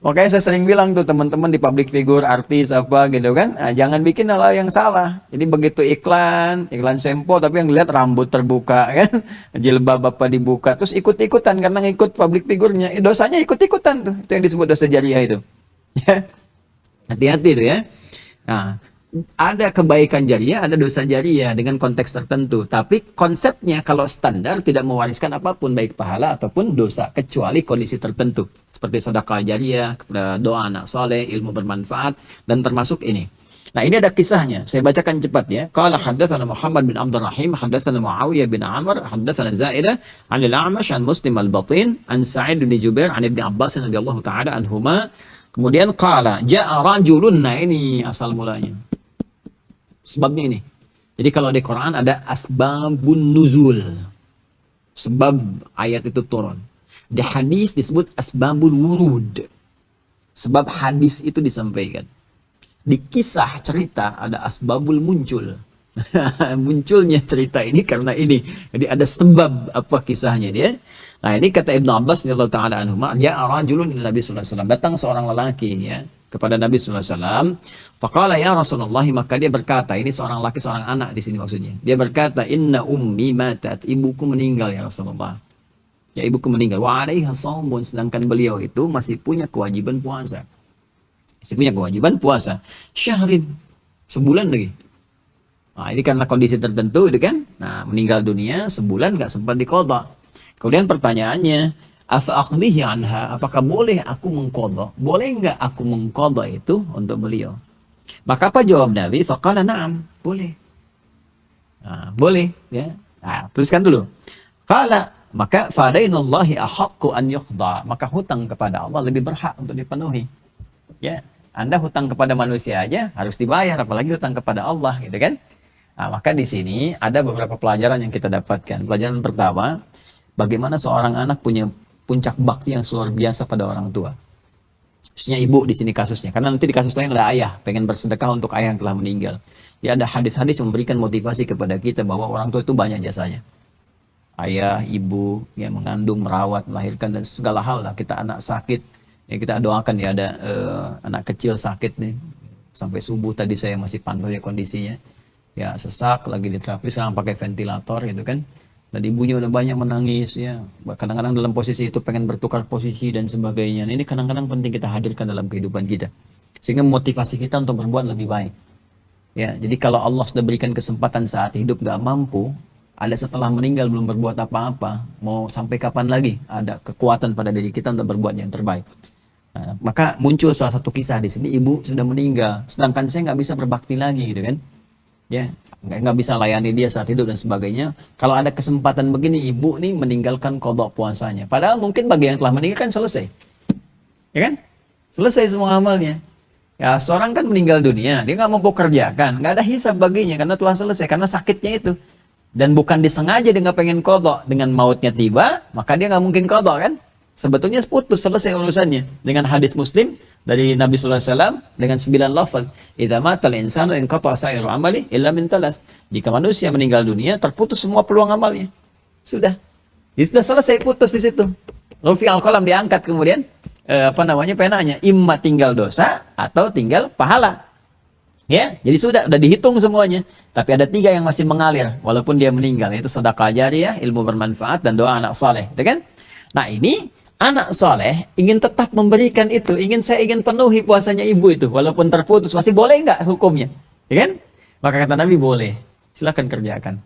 Makanya saya sering bilang tuh teman-teman di public figure, artis apa gitu kan, nah, jangan bikin hal yang salah. Jadi begitu iklan sempo tapi yang lihat rambut terbuka kan, jilbab apa dibuka, terus ikut-ikutan karena ngikut public figurnya, dosanya ikut-ikutan tuh. Itu yang disebut dosa jariah itu. Hati-hati tuh ya. Nah, ada kebaikan jariah, ada dosa jariah dengan konteks tertentu. Tapi konsepnya kalau standar tidak mewariskan apapun, baik pahala ataupun dosa, kecuali kondisi tertentu. Seperti sedekah jariah, doa anak soleh, ilmu bermanfaat, dan termasuk ini. Nah, ini ada kisahnya. Saya bacakan cepat ya. Qala haddatsana Muhammad bin Abdul Rahim, haddatsana Muawiyah bin Amr, haddatsana Zaidah, 'an al-A'mash, 'an Muslim al-Batin, 'an Sa'id bin Jubair, 'an Ibnu Abbas radhiyallahu ta'ala anhuma. Kemudian qala ja'a rajulun, nah ini asal mulanya. Sebabnya ini. Jadi kalau di Quran ada asbabun nuzul. Sebab ayat itu turun. Di hadis disebut asbabul wurud. Sebab hadis itu disampaikan. Di kisah cerita ada asbabul muncul. Munculnya cerita ini karena ini. Jadi ada sebab apa kisahnya dia. Nah, ini kata Ibnu Abbas radhiyallahu taala anhuma, ya rajulun Nabi sallallahu alaihi wasallam, datang seorang lelaki ya kepada Nabi sallallahu alaihi wasallam. Faqala ya Rasulullah, maka dia berkata, ini seorang laki seorang anak di sini maksudnya. Dia berkata, inna ummi matat, ibuku meninggal ya Rasulullah. Ya, ibuku meninggal. Wa 'alaiha shaumun, sedangkan beliau itu masih punya kewajiban puasa. Masih punya kewajiban puasa. Syahrin, sebulan lagi. Nah, ini karena kondisi tertentu itu kan. Nah, meninggal dunia sebulan nggak sempat diqadha. Kemudian pertanyaannya, afa aqdihi anha, apakah boleh aku mengqadha? Boleh nggak aku mengqadha itu untuk beliau? Maka apa jawab Nabi? Faqala na'am, boleh. Nah, boleh ya. Nah, tuliskan dulu. Qala, maka fadainullahi ahaqqu an yuqda, maka hutang kepada Allah lebih berhak untuk dipenuhi. Ya, Anda hutang kepada manusia aja harus dibayar, apalagi hutang kepada Allah gitu kan? Nah, maka di sini ada beberapa pelajaran yang kita dapatkan. Pelajaran pertama, bagaimana seorang anak punya puncak bakti yang luar biasa pada orang tua. Khususnya ibu di sini kasusnya. Karena nanti di kasus lain ada ayah, pengen bersedekah untuk ayah yang telah meninggal. Ya, ada hadis-hadis yang memberikan motivasi kepada kita bahwa orang tua itu banyak jasanya. Ayah, ibu, ya, mengandung, merawat, melahirkan, dan segala hal lah. Kita anak sakit, ya kita doakan ya, ada anak kecil sakit nih. Sampai subuh tadi saya masih pantau ya kondisinya. Ya, sesak, lagi diterapi, sekarang pakai ventilator gitu kan. Dan ibunya udah banyak menangis ya. Kadang-kadang dalam posisi itu pengen bertukar posisi dan sebagainya. Ini kadang-kadang penting kita hadirkan dalam kehidupan kita. Sehingga motivasi kita untuk berbuat lebih baik. Ya, jadi kalau Allah sudah berikan kesempatan saat hidup gak mampu, ada setelah meninggal belum berbuat apa-apa, mau sampai kapan lagi ada kekuatan pada diri kita untuk berbuat yang terbaik. Nah, maka muncul salah satu kisah di sini, ibu sudah meninggal, sedangkan saya nggak bisa berbakti lagi gitu kan. Ya, nggak bisa layani dia saat hidup dan sebagainya. Kalau ada kesempatan begini, ibu nih meninggalkan qadha puasanya. Padahal mungkin bagi yang telah meninggal kan selesai, ya kan? Selesai semua amalnya. Ya, seorang kan meninggal dunia, dia nggak mau kerjakan, nggak ada hisab baginya karena telah selesai, karena sakitnya itu. Dan bukan disengaja dia nggak pengen qadha, dengan mautnya tiba, maka dia nggak mungkin qadha kan? Sebetulnya putus, selesai urusannya. Dengan hadis Muslim dari Nabi sallallahu alaihi wasallam dengan 9 lafaz, idza matal insanu inqata sa'iru amali illa min talas. Jika manusia meninggal dunia, terputus semua peluang amalnya. Sudah. Sudah selesai, putus di situ. Rufi al-qalam, diangkat kemudian penanya, imma tinggal dosa atau tinggal pahala. Ya, jadi sudah dihitung semuanya. Tapi ada 3 yang masih mengalir walaupun dia meninggal, yaitu sedekah jariyah, ilmu bermanfaat, dan doa anak saleh, gitu kan? Nah, ini anak soleh ingin tetap memberikan itu, saya ingin penuhi puasanya ibu itu, walaupun terputus, masih boleh nggak hukumnya? Ya kan? Maka kata Nabi boleh, silakan kerjakan.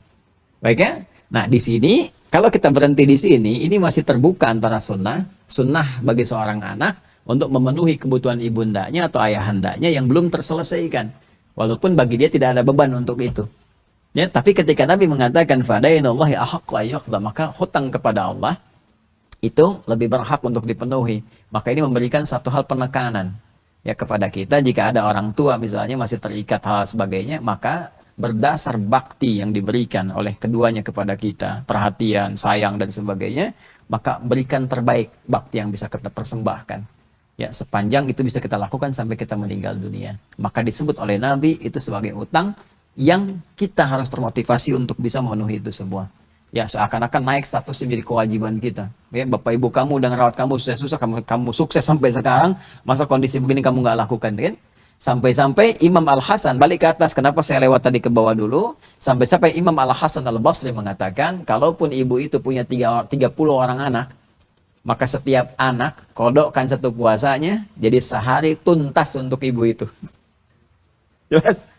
Baik ya? Nah, di sini kalau kita berhenti di sini, ini masih terbuka antara sunnah bagi seorang anak untuk memenuhi kebutuhan ibundanya atau ayahandanya yang belum terselesaikan. Walaupun bagi dia tidak ada beban untuk itu. Ya, tapi ketika Nabi mengatakan fadainallahi ahaqqu ayyuqda, maka hutang kepada Allah itu lebih berhak untuk dipenuhi. Maka ini memberikan satu hal penekanan ya kepada kita. Jika ada orang tua misalnya masih terikat hal sebagainya, maka berdasar bakti yang diberikan oleh keduanya kepada kita, perhatian, sayang dan sebagainya, maka berikan terbaik bakti yang bisa kita persembahkan. Ya, sepanjang itu bisa kita lakukan sampai kita meninggal dunia. Maka disebut oleh Nabi itu sebagai utang yang kita harus termotivasi untuk bisa memenuhi itu semua. Ya, seakan-akan naik statusnya menjadi kewajiban kita. Ya, bapak ibu kamu udah ngerawat kamu susah-susah, kamu sukses sampai sekarang, masa kondisi begini kamu nggak lakukan, kan? Sampai-sampai Imam Al-Hasan, balik ke atas, kenapa saya lewat tadi ke bawah dulu? Sampai-sampai Imam Al-Hasan Al-Basri mengatakan, kalaupun ibu itu punya 30 orang anak, maka setiap anak kodokkan 1 puasanya, jadi sehari tuntas untuk ibu itu. Jelas?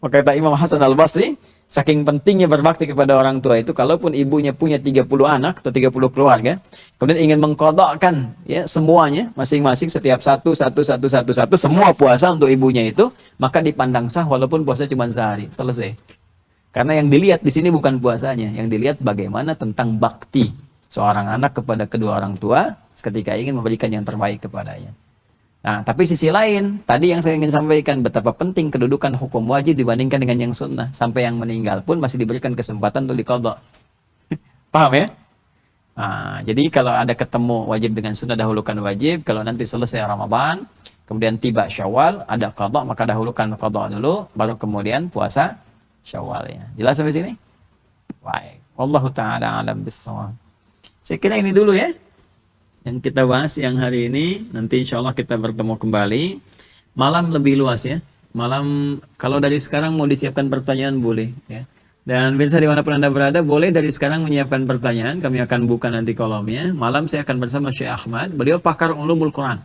Maka kata Imam Hasan Al-Basri, saking pentingnya berbakti kepada orang tua itu, kalaupun ibunya punya 30 anak atau 30 keluarga, kemudian ingin mengkodokkan ya semuanya, masing-masing setiap satu, semua puasa untuk ibunya itu, maka dipandang sah walaupun puasa cuma sehari, selesai. Karena yang dilihat di sini bukan puasanya, yang dilihat bagaimana tentang bakti seorang anak kepada kedua orang tua ketika ingin memberikan yang terbaik kepadanya. Nah, tapi sisi lain, tadi yang saya ingin sampaikan betapa penting kedudukan hukum wajib dibandingkan dengan yang sunnah. Sampai yang meninggal pun masih diberikan kesempatan untuk diqadha. Paham ya? Nah, jadi kalau ada ketemu wajib dengan sunnah, dahulukan wajib. Kalau nanti selesai Ramadan, kemudian tiba Syawal, ada qadha, maka dahulukan qadha dulu, baru kemudian puasa Syawalnya. Jelas sampai sini? Baik. Wallahu ta'ala alam bissawab. Saya kira ini dulu ya yang kita bahas yang hari ini. Nanti insya Allah kita bertemu kembali. Malam lebih luas ya. Malam kalau dari sekarang mau disiapkan pertanyaan boleh ya. Dan bisa dimanapun Anda berada boleh dari sekarang menyiapkan pertanyaan. Kami akan buka nanti kolomnya. Malam saya akan bersama Syekh Ahmad. Beliau pakar ulumul Quran,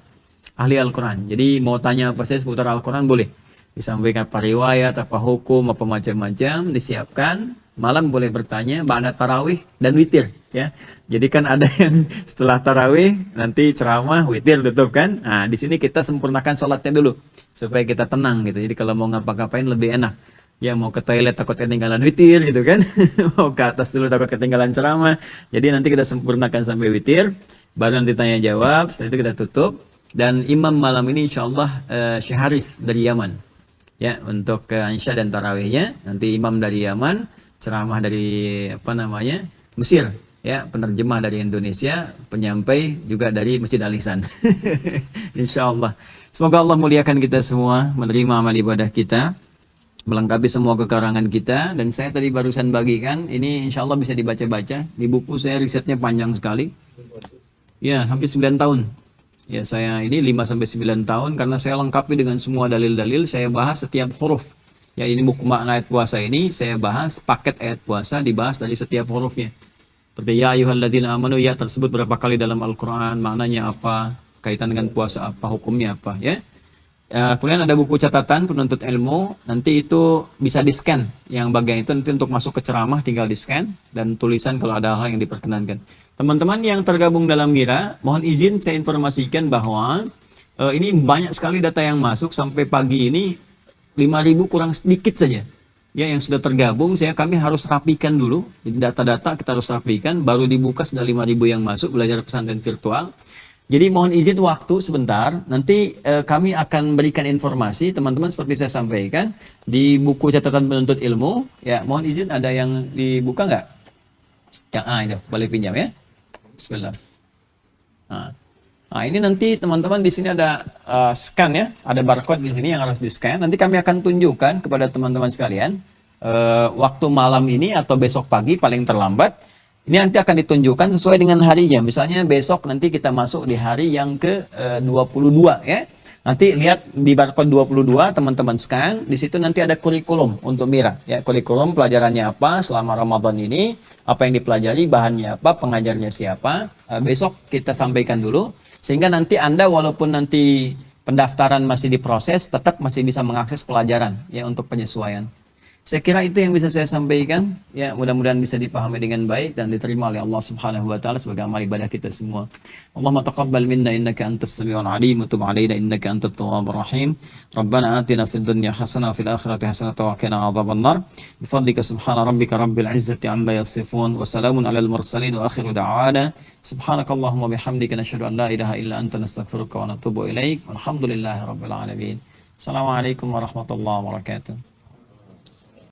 ahli Al-Quran. Jadi mau tanya apa saja seputar Al-Quran boleh. Disampaikan apa riwayat, apa hukum, apa macam-macam disiapkan. Malam boleh bertanya, ba'da tarawih dan witir ya. Jadi kan ada yang setelah tarawih nanti ceramah, witir tutup kan. Nah, di sini kita sempurnakan sholatnya dulu supaya kita tenang gitu. Jadi kalau mau ngapa-ngapain lebih enak. Ya mau ke toilet takut ketinggalan witir gitu kan. Mau ke atas dulu takut ketinggalan ceramah. Jadi nanti kita sempurnakan sampai witir, baru nanti tanya jawab, setelah itu kita tutup. Dan imam malam ini insyaallah Syekh Harith dari Yaman. Ya, untuk Isya dan tarawihnya nanti imam dari Yaman, ceramah dari Mesir ya, penerjemah dari Indonesia, penyampai juga dari Masjid Al-Ihsan. Insyaallah. Semoga Allah muliakan kita semua, menerima amal ibadah kita, melengkapi semua kekurangan kita. Dan saya tadi barusan bagikan ini, insyaallah bisa dibaca-baca di buku saya, risetnya panjang sekali ya, hampir 9 tahun ya. Saya ini 5-9 tahun karena saya lengkapi dengan semua dalil-dalil, saya bahas setiap huruf. Ya, ini buku makna ayat puasa ini saya bahas paket ayat puasa, dibahas dari setiap hurufnya. Seperti ya ayyuhalladzina amanu, ya tersebut berapa kali dalam Al-Quran, maknanya apa, kaitan dengan puasa apa, hukumnya apa ya. Kemudian ada buku catatan penuntut ilmu, nanti itu bisa di-scan. Yang bagian itu nanti untuk masuk ke ceramah tinggal di-scan, dan tulisan kalau ada hal yang diperkenankan. Teman-teman yang tergabung dalam Mira, mohon izin saya informasikan bahwa ini banyak sekali data yang masuk sampai pagi ini. 5.000 kurang sedikit saja ya yang sudah tergabung. Kami harus rapikan dulu data-data, kita harus rapikan, baru dibuka sudah 5.000 yang masuk belajar pesantren virtual. Jadi mohon izin waktu sebentar, nanti kami akan berikan informasi teman-teman seperti saya sampaikan di buku catatan penuntut ilmu ya. Mohon izin, ada yang dibuka nggak? Yang itu boleh pinjam ya. Bismillah. Nah, ini nanti teman-teman di sini ada scan ya, ada barcode di sini yang harus di-scan. Nanti kami akan tunjukkan kepada teman-teman sekalian waktu malam ini atau besok pagi paling terlambat. Ini nanti akan ditunjukkan sesuai dengan harinya. Misalnya besok nanti kita masuk di hari yang ke 22 ya. Nanti lihat di barcode 22 teman-teman sekarang, di situ nanti ada kurikulum untuk Mira ya. Kurikulum pelajarannya apa selama Ramadan ini, apa yang dipelajari, bahannya apa, pengajarnya siapa. Besok kita sampaikan dulu sehingga nanti Anda walaupun nanti pendaftaran masih diproses, tetap masih bisa mengakses pelajaran ya untuk penyesuaian. Saya kira itu yang bisa saya sampaikan. Ya, mudah-mudahan bisa dipahami dengan baik dan diterima oleh Allah Subhanahu wa taala sebagai amal ibadah kita semua. Allahumma taqabbal minna innaka antas samiul alim wa tub alaina innaka antat tawwabur rahim. Rabbana atina fid dunya hasanah wa fil akhirati hasanah wa qina adzabannar. Bifadlika subhana rabbika rabbil izzati amma yasifun wa salamun alal mursalin wa akhiru da'wana subhanakallahumma bihamdika nashhadu an la ilaha illa anta nastaghfiruka wa natubu ilaik. Walhamdulillahi rabbil alamin. Assalamualaikum warahmatullahi wabarakatuh.